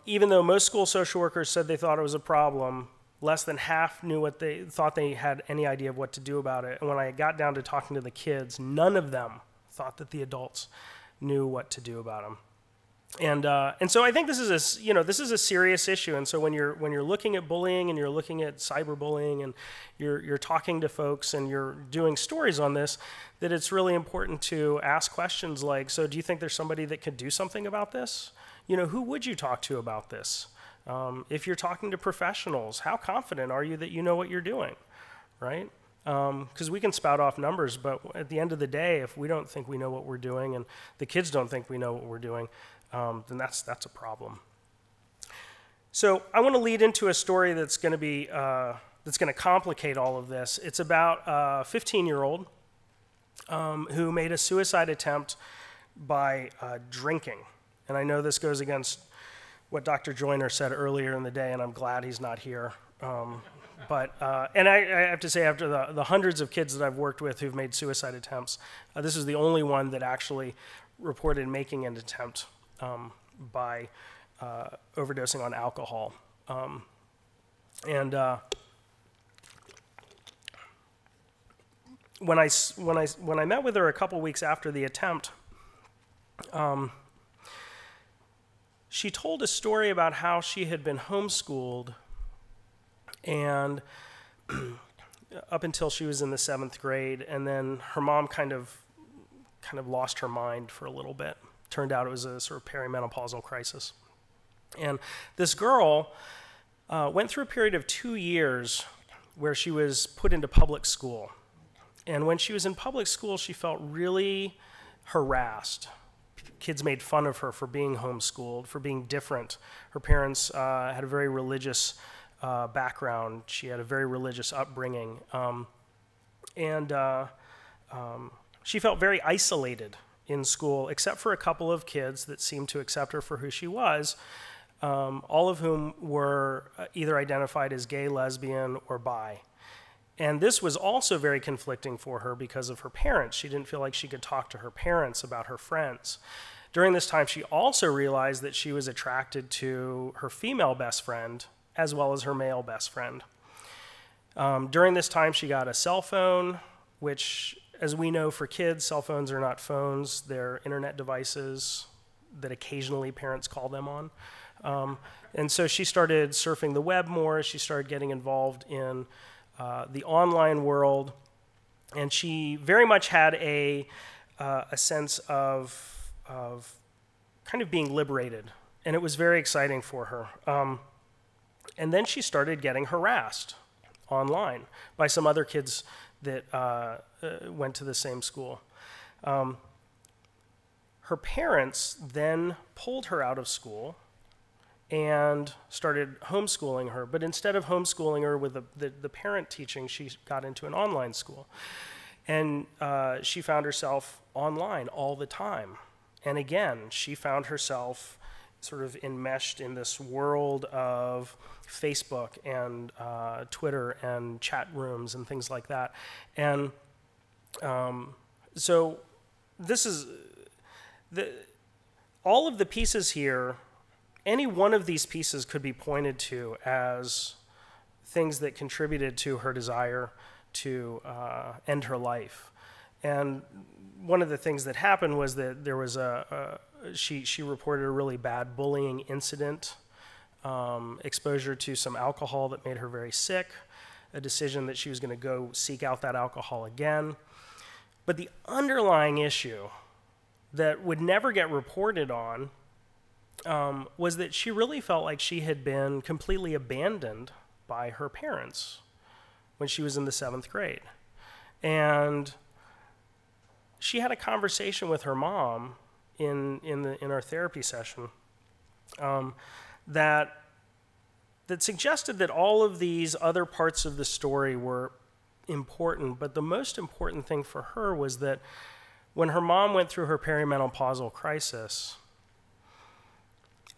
even though most school social workers said they thought it was a problem, less than half knew what they thought they had any idea of what to do about it. And when I got down to talking to the kids, none of them thought that the adults knew what to do about them. And so I think this is a serious issue. And so when you're looking at bullying and you're looking at cyberbullying and you're talking to folks and you're doing stories on this, that it's really important to ask questions like, so do you think there's somebody that could do something about this? Who would you talk to about this? If you're talking to professionals, how confident are you that you know what you're doing, right? Because we can spout off numbers, but at the end of the day, if we don't think we know what we're doing and the kids don't think we know what we're doing, then that's a problem. So I want to lead into a story that's going to complicate all of this. It's about a 15-year-old who made a suicide attempt by drinking. And I know this goes against what Dr. Joyner said earlier in the day, and I'm glad he's not here. But I have to say, after the hundreds of kids that I've worked with who've made suicide attempts, this is the only one that actually reported making an attempt by overdosing on alcohol. When I met with her a couple weeks after the attempt, she told a story about how she had been homeschooled and up until she was in the 7th grade, and then her mom kind of lost her mind for a little bit. Turned out it was a sort of perimenopausal crisis. And this girl went through a period of 2 years where she was put into public school. And when she was in public school, she felt really harassed. Kids made fun of her for being homeschooled, for being different. Her parents had a very religious background. She had a very religious upbringing. She felt very isolated in school, except for a couple of kids that seemed to accept her for who she was, all of whom were either identified as gay, lesbian, or bi. And this was also very conflicting for her because of her parents. She didn't feel like she could talk to her parents about her friends. During this time, she also realized that she was attracted to her female best friend as well as her male best friend. During this time, she got a cell phone, which, as we know, for kids, cell phones are not phones. They're internet devices that occasionally parents call them on. And so she started surfing the web more. She started getting involved in the online world. And she very much had a sense of kind of being liberated And it was very exciting for her. And then she started getting harassed online by some other kids that went to the same school. Her parents then pulled her out of school and started homeschooling her. But instead of homeschooling her with the parent teaching, she got into an online school. And she found herself online all the time. And again, she found herself sort of enmeshed in this world of Facebook and Twitter and chat rooms and things like that. And so this is, all of the pieces here, any one of these pieces could be pointed to as things that contributed to her desire to end her life. And one of the things that happened was that there was she reported a really bad bullying incident, exposure to some alcohol that made her very sick, a decision that she was going to go seek out that alcohol again. But the underlying issue that would never get reported on was that she really felt like she had been completely abandoned by her parents when she was in the 7th grade. And she had a conversation with her mom in our therapy session that suggested that all of these other parts of the story were important, but the most important thing for her was that when her mom went through her perimenopausal crisis,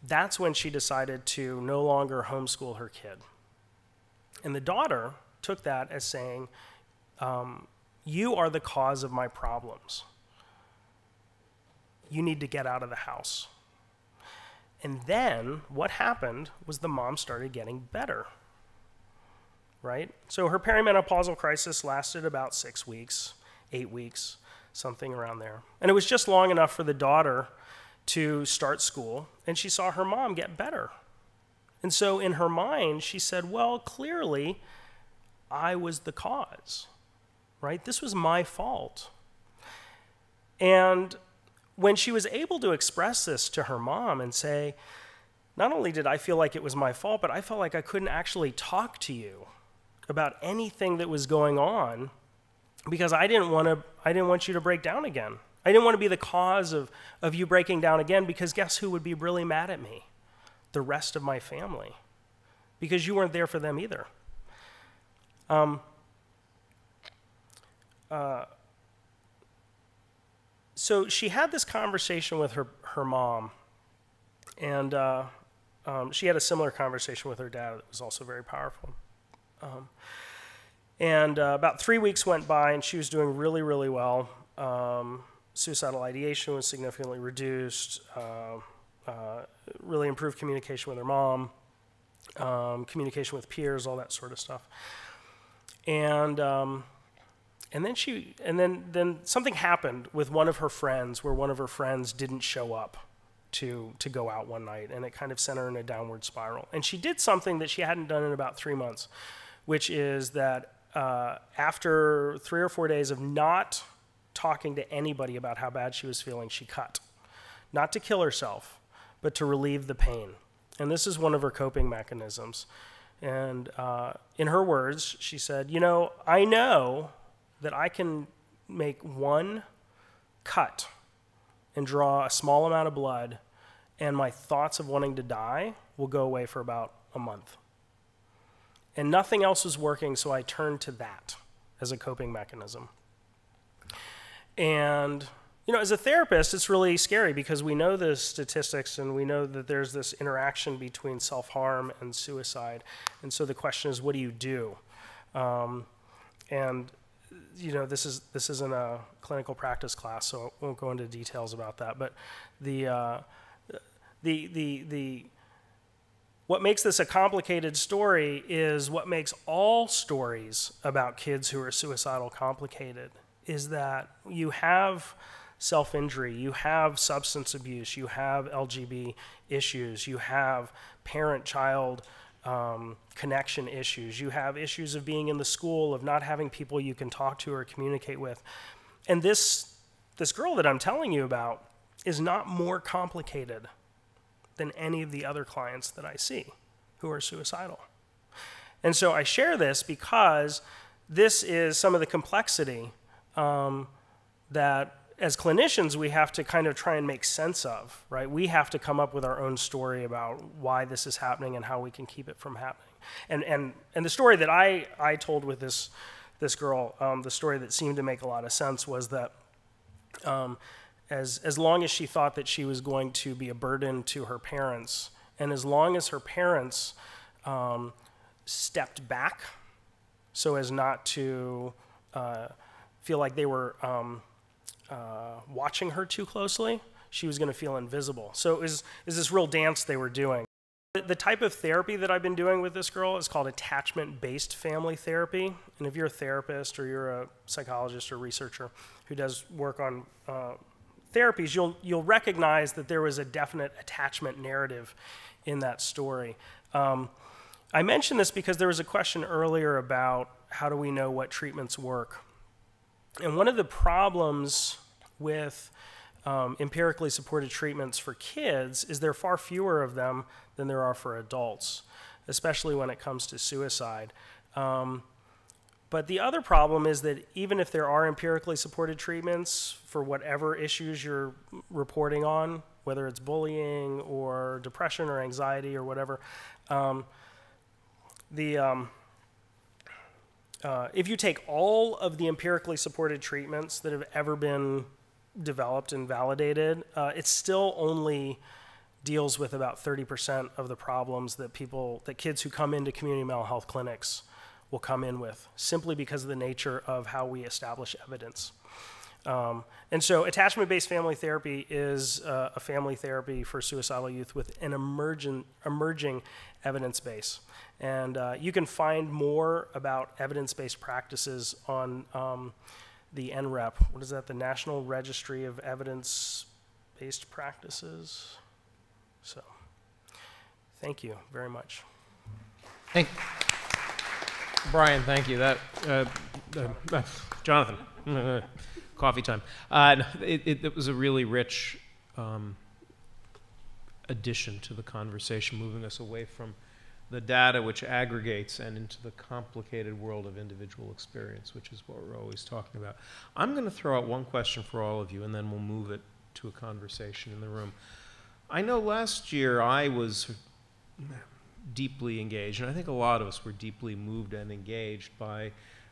that's when she decided to no longer homeschool her kid. And the daughter took that as saying, you are the cause of my problems. You need to get out of the house. And then what happened was the mom started getting better, right? So her perimenopausal crisis lasted about 6 weeks, 8 weeks, something around there. And it was just long enough for the daughter to start school, and she saw her mom get better. And so in her mind, she said, well, clearly I was the cause, right? This was my fault. And when she was able to express this to her mom and say, not only did I feel like it was my fault, but I felt like I couldn't actually talk to you about anything that was going on because I didn't want you to break down again. I didn't want to be the cause of you breaking down again, because guess who would be really mad at me? The rest of my family, because you weren't there for them either. So she had this conversation with her mom, and she had a similar conversation with her dad that was also very powerful. And about 3 weeks went by, and she was doing really, really well. Suicidal ideation was significantly reduced, really improved communication with her mom, communication with peers, all that sort of stuff. And then something happened with one of her friends, where one of her friends didn't show up to go out one night, and it kind of sent her in a downward spiral. And she did something that she hadn't done in about 3 months, which is that after 3 or 4 days of not talking to anybody about how bad she was feeling, she cut. Not to kill herself, but to relieve the pain. And this is one of her coping mechanisms. And in her words, she said, I know that I can make one cut and draw a small amount of blood, and my thoughts of wanting to die will go away for about a month. And nothing else was working, so I turned to that as a coping mechanism. And, as a therapist, it's really scary because we know the statistics and we know that there's this interaction between self-harm and suicide. And so the question is, what do you do? This isn't a clinical practice class, so I won't go into details about that. But what makes this a complicated story is what makes all stories about kids who are suicidal complicated, is that you have self-injury, you have substance abuse, you have LGBT issues, you have parent-child connection issues, you have issues of being in the school, of not having people you can talk to or communicate with. And this girl that I'm telling you about is not more complicated than any of the other clients that I see who are suicidal. And so I share this because this is some of the complexity that as clinicians we have to kind of try and make sense of, right? We have to come up with our own story about why this is happening and how we can keep it from happening. And the story that I told with this girl, the story that seemed to make a lot of sense was that as long as she thought that she was going to be a burden to her parents, and as long as her parents stepped back so as not to feel like they were watching her too closely, she was going to feel invisible. So it was this real dance they were doing. The type of therapy that I've been doing with this girl is called attachment-based family therapy. And if you're a therapist or you're a psychologist or researcher who does work on therapies, you'll recognize that there was a definite attachment narrative in that story. I mention this because there was a question earlier about how do we know what treatments work. And one of the problems with empirically supported treatments for kids is there are far fewer of them than there are for adults, especially when it comes to suicide. But the other problem is that even if there are empirically supported treatments for whatever issues you're reporting on, whether it's bullying or depression or anxiety or whatever, if you take all of the empirically supported treatments that have ever been developed and validated, it still only deals with about 30% of the problems that kids who come into community mental health clinics will come in with, simply because of the nature of how we establish evidence. And so attachment-based family therapy is a family therapy for suicidal youth with an emerging evidence base. And you can find more about evidence-based practices on the NREP. What is that? The National Registry of Evidence-Based Practices. So, thank you very much. Brian, thank you. Jonathan, coffee time. It was a really rich addition to the conversation, moving us away from the data which aggregates and into the complicated world of individual experience, which is what we're always talking about. I'm going to throw out one question for all of you, and then we'll move it to a conversation in the room. I know last year I was deeply engaged, and I think a lot of us were deeply moved and engaged by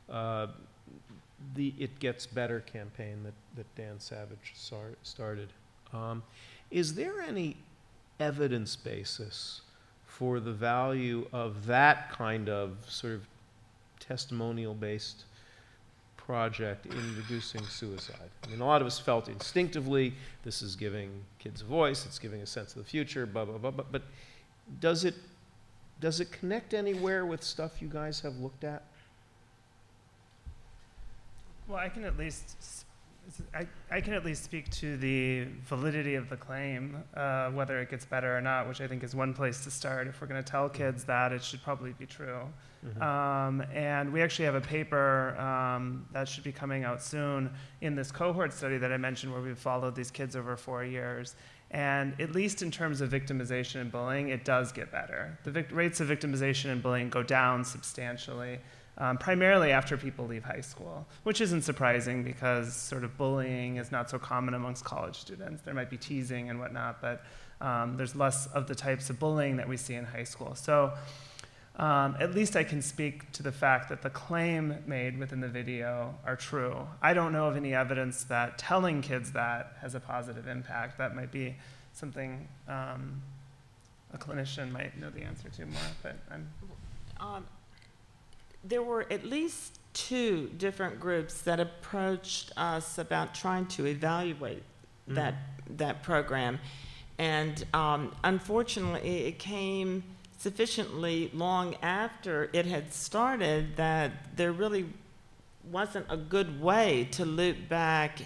the It Gets Better campaign that Dan Savage started. Is there any evidence basis for the value of that kind of sort of testimonial-based project in reducing suicide? I mean, a lot of us felt instinctively this is giving kids a voice, it's giving a sense of the future, blah, blah, blah, but does it connect anywhere with stuff you guys have looked at? Well, I can at least speak to the validity of the claim, whether it gets better or not, which I think is one place to start. If we're going to tell kids that, it should probably be true. Mm-hmm. And we actually have a paper that should be coming out soon in this cohort study that I mentioned, where we've followed these kids over 4 years. And at least in terms of victimization and bullying, it does get better. The rates of victimization and bullying go down substantially. Primarily after people leave high school, which isn't surprising because sort of bullying is not so common amongst college students. There might be teasing and whatnot, but there's less of the types of bullying that we see in high school. So at least I can speak to the fact that the claim made within the video are true. I don't know of any evidence that telling kids that has a positive impact. That might be something a clinician might know the answer to more, but I'm... There were at least 2 different groups that approached us about trying to evaluate that program. And unfortunately, it came sufficiently long after it had started that there really wasn't a good way to loop back.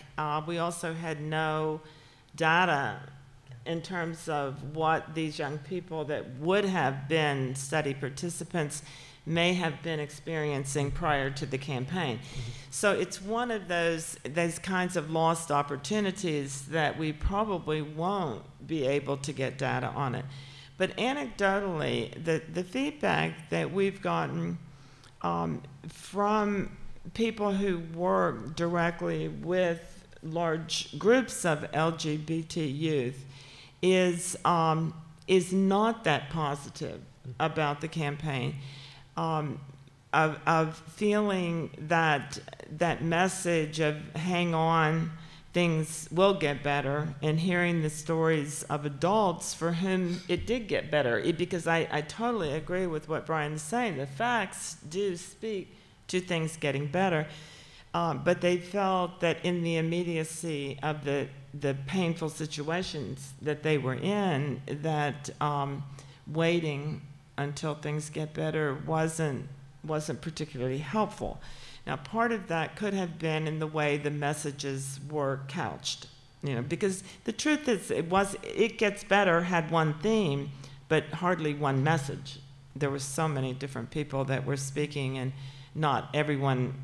We also had no data in terms of what these young people that would have been study participants may have been experiencing prior to the campaign. So it's one of those kinds of lost opportunities that we probably won't be able to get data on it. But anecdotally, the feedback that we've gotten from people who work directly with large groups of LGBT youth is not that positive about the campaign. Of feeling that message of hang on, things will get better, and hearing the stories of adults for whom it did get better. Because I totally agree with what Brian is saying. The facts do speak to things getting better, but they felt that in the immediacy of the painful situations that they were in, that waiting until things get better wasn't particularly helpful. Now, part of that could have been in the way the messages were couched, because the truth is, it gets better had one theme, but hardly one message. There were so many different people that were speaking, and not everyone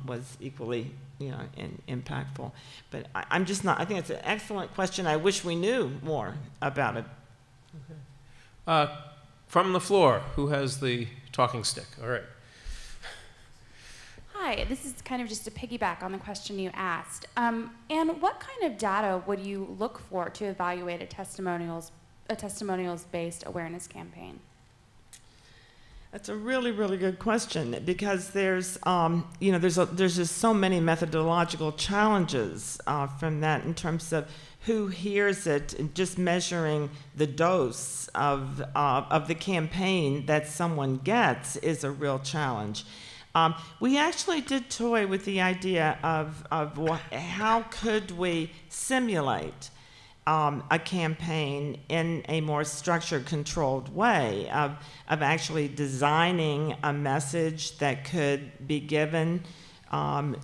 was equally, impactful. But I'm just not. I think it's an excellent question. I wish we knew more about it. Okay. From the floor, who has the talking stick? All right. Hi, this is kind of just a piggyback on the question you asked. And what kind of data would you look for to evaluate a testimonials-based awareness campaign? That's a really, really good question, because there's just so many methodological challenges from that in terms of who hears it, and just measuring the dose of the campaign that someone gets is a real challenge. We actually did toy with the idea of how could we simulate a campaign in a more structured, controlled way, of actually designing a message that could be given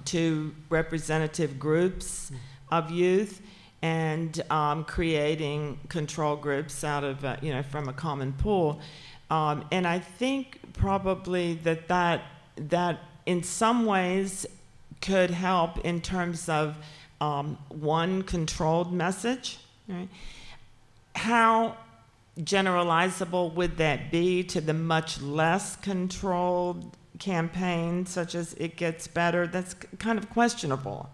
to representative groups of youth, and creating control groups out of, from a common pool. And I think probably that in some ways could help in terms of one controlled message. Right? How generalizable would that be to the much less controlled campaign, such as It Gets Better? That's kind of questionable.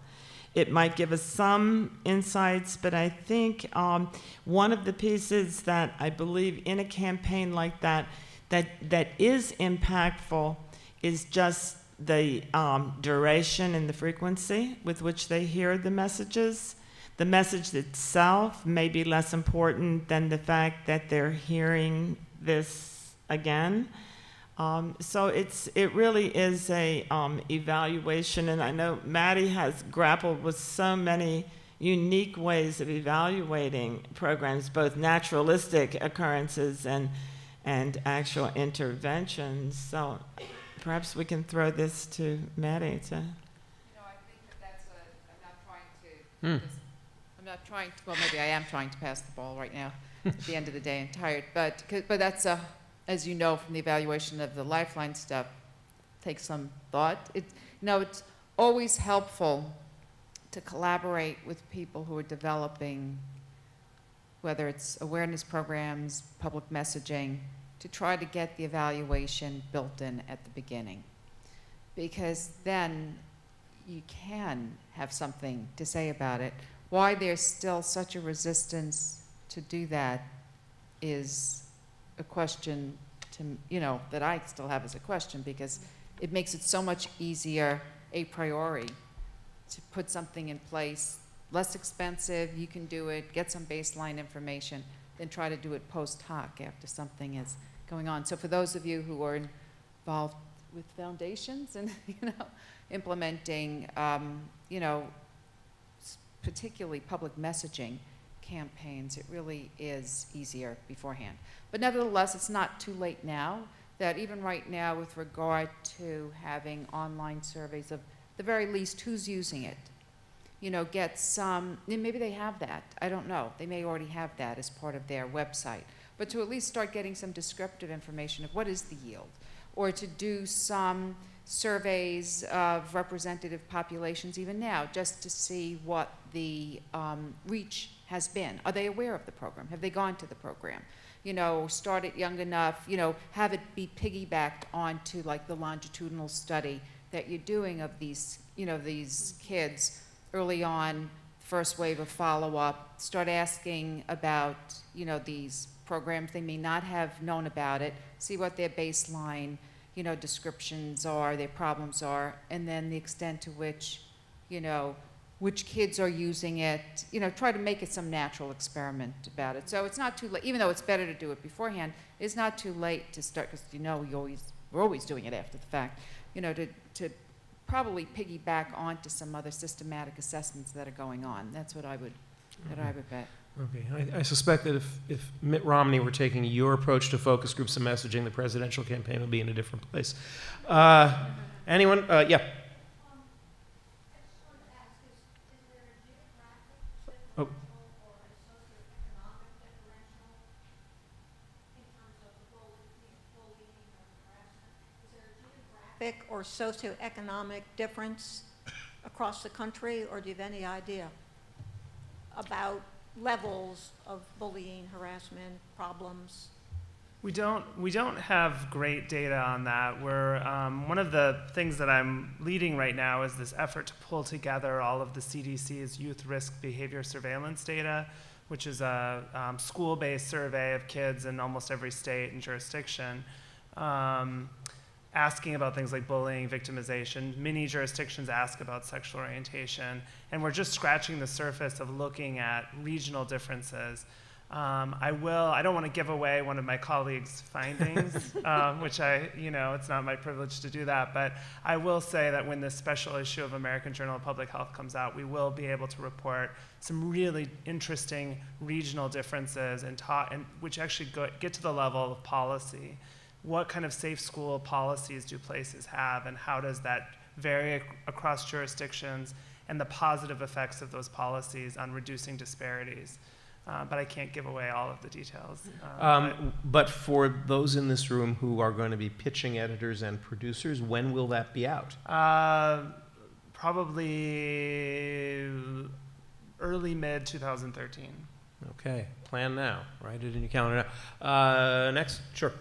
It might give us some insights, but I think one of the pieces that I believe in a campaign like that is impactful is just the duration and the frequency with which they hear the messages. The message itself may be less important than the fact that they're hearing this again. So it really is a evaluation, and I know Maddie has grappled with so many unique ways of evaluating programs, both naturalistic occurrences and actual interventions. So perhaps we can throw this to Maddie. I think that's I'm not trying to, well, maybe I am trying to pass the ball right now at the end of the day and tired, but that's as you know from the evaluation of the Lifeline stuff, takes some thought. It's always helpful to collaborate with people who are developing, whether it's awareness programs, public messaging, to try to get the evaluation built in at the beginning. Because then you can have something to say about it. Why there's still such a resistance to do that is a question that I still have as a question, because it makes it so much easier a priori to put something in place, less expensive, you can do it, get some baseline information, than try to do it post hoc after something is going on. So for those of you who are involved with foundations and implementing particularly public messaging campaigns, it really is easier beforehand. But nevertheless, it's not too late now, that even right now with regard to having online surveys of the very least who's using it. get some, and maybe they have that, I don't know. They may already have that as part of their website. But to at least start getting some descriptive information of what is the yield, or to do some surveys of representative populations even now, just to see what the reach has been. Are they aware of the program? Have they gone to the program? Start it young enough, have it be piggybacked onto like the longitudinal study that you're doing of these, these kids early on, first wave of follow-up, start asking about, these programs. They may not have known about it, see what their baseline, descriptions are, their problems are, and then the extent to which, which kids are using it, try to make it some natural experiment about it. So it's not too late, even though it's better to do it beforehand, it's not too late to start, because we're always doing it after the fact, to probably piggyback onto some other systematic assessments that are going on. That's what I would bet. Okay, I suspect that if Mitt Romney were taking your approach to focus groups and messaging, the presidential campaign would be in a different place. Anyone? Yeah. Oh. Or socioeconomic difference across the country, or do you have any idea about levels of bullying, harassment, problems? We don't have great data on that. We're one of the things that I'm leading right now is this effort to pull together all of the CDC's youth risk behavior surveillance data, which is a school-based survey of kids in almost every state and jurisdiction, asking about things like bullying, victimization. Many jurisdictions ask about sexual orientation, and we're just scratching the surface of looking at regional differences. I don't want to give away one of my colleagues' findings, which it's not my privilege to do that, but I will say that when this special issue of American Journal of Public Health comes out, we will be able to report some really interesting regional differences and which actually get to the level of policy. What kind of safe school policies do places have, and how does that vary across jurisdictions, and the positive effects of those policies on reducing disparities? But I can't give away all of the details. But for those in this room who are going to be pitching editors and producers, when will that be out? Probably early mid 2013. Okay, plan now. Write it in your calendar now. Next, sure.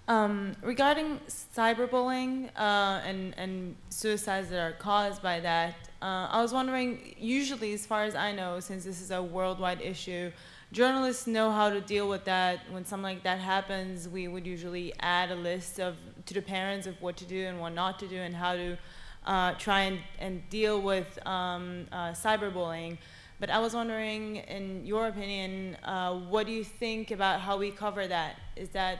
Regarding cyberbullying and suicides that are caused by that, I was wondering, usually as far as I know, since this is a worldwide issue, journalists know how to deal with that. When something like that happens, we would usually add a list to the parents of what to do and what not to do, and how to try and deal with cyberbullying. But I was wondering, in your opinion, what do you think about how we cover that?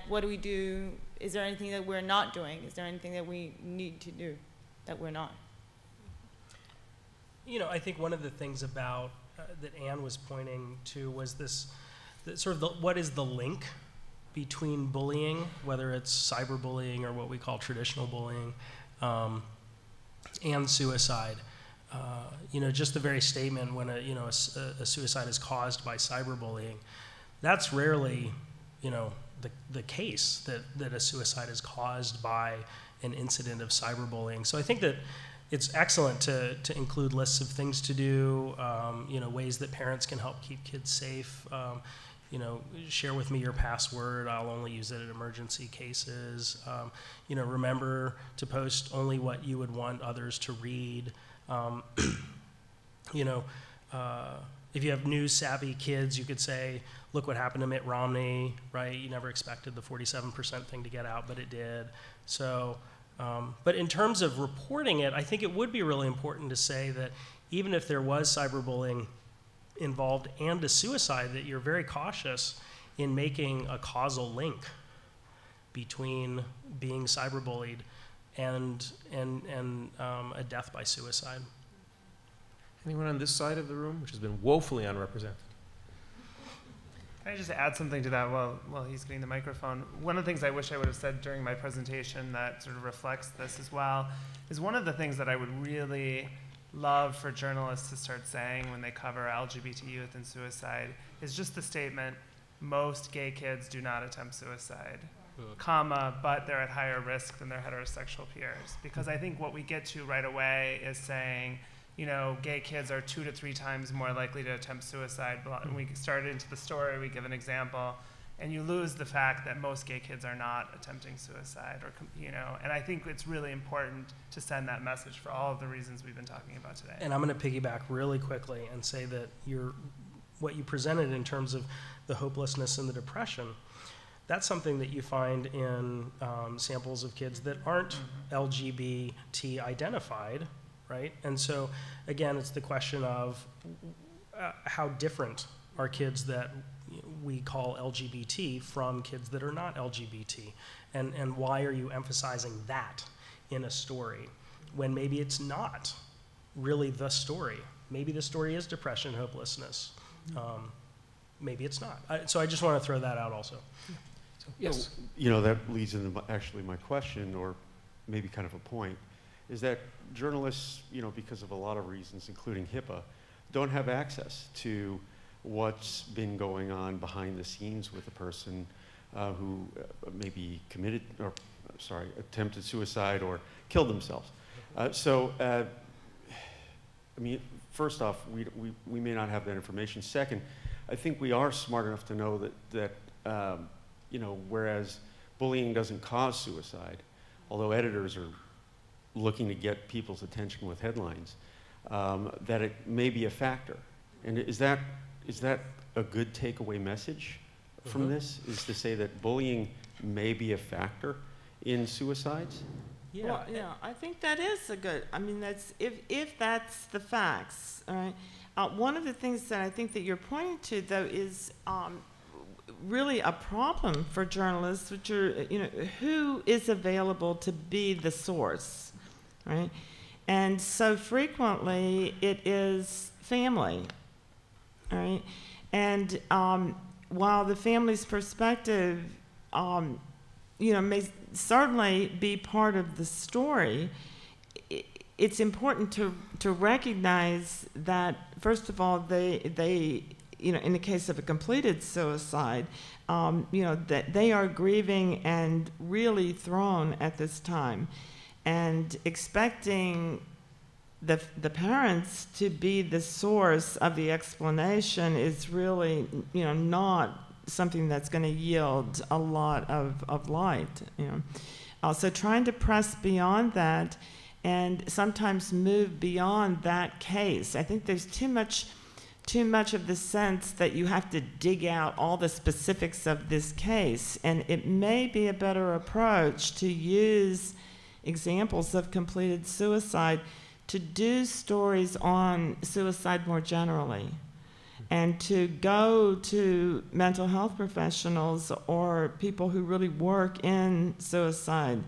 What do we do? Is there anything that we're not doing? Is there anything that we need to do that we're not? I think one of the things about that Anne was pointing to was this, what is the link between bullying, whether it's cyberbullying or what we call traditional bullying, and suicide. Just the very statement when a suicide is caused by cyberbullying, that's rarely, the case that a suicide is caused by an incident of cyberbullying. So I think that it's excellent to include lists of things to do, ways that parents can help keep kids safe. Share with me your password. I'll only use it in emergency cases. Remember to post only what you would want others to read. If you have news-savvy kids, you could say, look what happened to Mitt Romney, right? You never expected the 47% thing to get out, but it did. So, but in terms of reporting it, I think it would be really important to say that even if there was cyberbullying involved and a suicide, that you're very cautious in making a causal link between being cyberbullied and a death by suicide. Anyone on this side of the room, which has been woefully unrepresented? Can I just add something to that while he's getting the microphone? One of the things I wish I would have said during my presentation that sort of reflects this as well is one of the things that I would really love for journalists to start saying when they cover LGBT youth and suicide is just the statement, most gay kids do not attempt suicide, comma, but they're at higher risk than their heterosexual peers. Because I think what we get to right away is saying, you know, gay kids are 2 to 3 times more likely to attempt suicide. And we started into the story, we give an example, and you lose the fact that most gay kids are not attempting suicide, or, you know, and I think it's really important to send that message for all of the reasons we've been talking about today. And I'm going to piggyback really quickly and say that what you presented in terms of the hopelessness and the depression, that's something that you find in samples of kids that aren't LGBT identified, right? And so, again, it's the question of how different are kids that we call LGBT from kids that are not LGBT, and why are you emphasizing that in a story when maybe it's not really the story? Maybe the story is depression, hopelessness. Maybe it's not. So I just want to throw that out also. Yes. You know, that leads into actually my question, or maybe kind of a point, is that journalists, you know, because of a lot of reasons, including HIPAA, don't have access to what's been going on behind the scenes with a person who maybe attempted suicide or killed themselves. I mean, first off, we may not have that information. Second, I think we are smart enough to know that you know, whereas bullying doesn't cause suicide, although editors are looking to get people's attention with headlines, that it may be a factor. And is that a good takeaway message from this, is to say that bullying may be a factor in suicides? Yeah. Well, yeah, I think that is a good, I mean, that's, if that's the facts, all right. One of the things that I think that you're pointing to, though, is really a problem for journalists, which are, you know, who is available to be the source, right? And so frequently it is family, right? And while the family's perspective, you know, may certainly be part of the story, it's important to recognize that, first of all, they you know, in the case of a completed suicide, you know, that they are grieving and really thrown at this time, and expecting the parents to be the source of the explanation is really, you know, not something that's going to yield a lot of light, you know. So trying to press beyond that and sometimes move beyond that case. I think there's too much of the sense that you have to dig out all the specifics of this case, and it may be a better approach to use examples of completed suicide to do stories on suicide more generally, and to go to mental health professionals or people who really work in suicide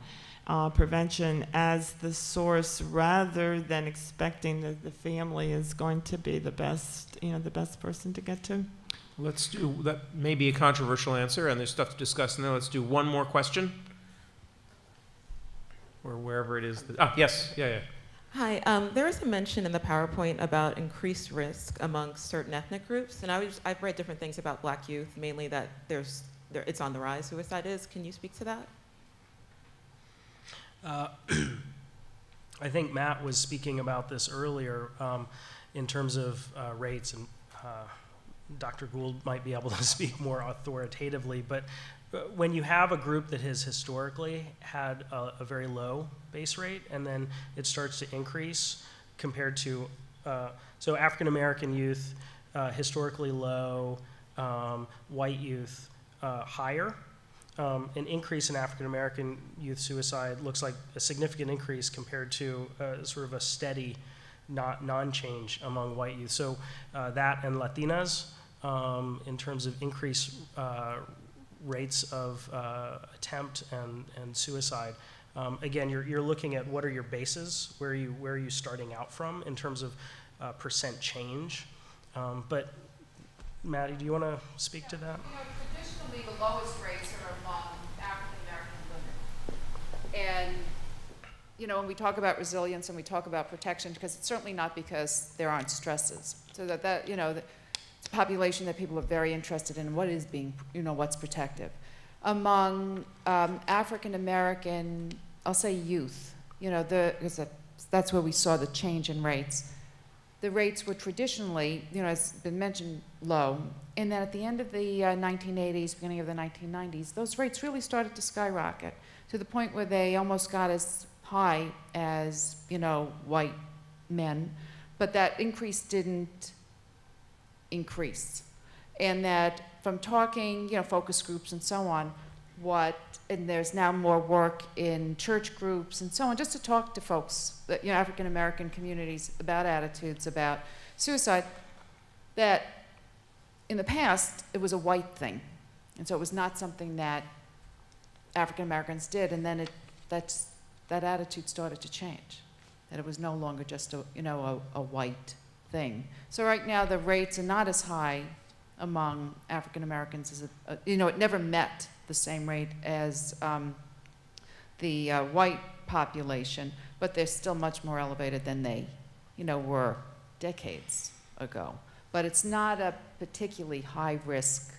prevention as the source, rather than expecting that the family is going to be the best, you know, the best person to get to. Let's do, that may be a controversial answer, and there's stuff to discuss now. Let's do one more question, or wherever it is. Yes, yeah. Hi, there is a mention in the PowerPoint about increased risk amongst certain ethnic groups, and I've read different things about Black youth, mainly that it's on the rise, suicide is. Can you speak to that? I think Matt was speaking about this earlier in terms of rates, and Dr. Gould might be able to speak more authoritatively, but when you have a group that has historically had a very low base rate, and then it starts to increase compared to, so African American youth, historically low, white youth, higher. An increase in African American youth suicide looks like a significant increase compared to sort of a steady non-change among white youth. So that and Latinas, in terms of increased rates of attempt and suicide. Again, you're looking at what are your bases, where are you starting out from in terms of percent change. But Maddie, do you want to speak to that? You know, traditionally the lowest rates are among African American women, and you know, when we talk about resilience and we talk about protection, because it's certainly not because there aren't stresses. So that you know, it's a population that people are very interested in what is being, you know, what's protective. Among African American, I'll say youth, you know, that's where we saw the change in rates. The rates were traditionally, you know, as been mentioned, low, and then at the end of the 1980s, beginning of the 1990s, those rates really started to skyrocket to the point where they almost got as high as, you know, white men, but that increase didn't increase. And that from talking, you know, focus groups and so on, and there's now more work in church groups and so on, just to talk to folks, you know, African American communities about attitudes about suicide, that in the past, it was a white thing. And so it was not something that African Americans did, and then that attitude started to change, that it was no longer just a, you know, a white thing. So right now, the rates are not as high among African Americans as, you know, it never met the same rate as the white population, but they're still much more elevated than they, you know, were decades ago. But it's not a particularly high-risk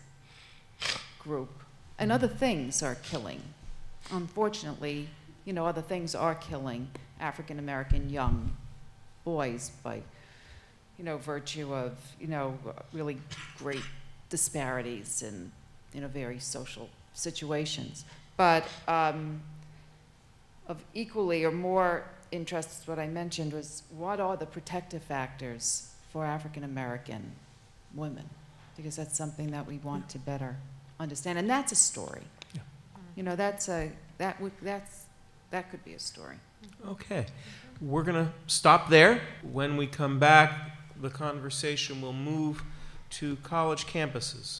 group. And other things are killing. Unfortunately, you know, other things are killing African American young boys by, you know, virtue of, you know, really great disparities in, you know, various social situations. But of equally or more interest, what I mentioned was, what are the protective factors for African American women? Because that's something that we want to better understand, and that's a story. Yeah. You know, that could be a story. Okay, we're going to stop there. When we come back, the conversation will move to college campuses.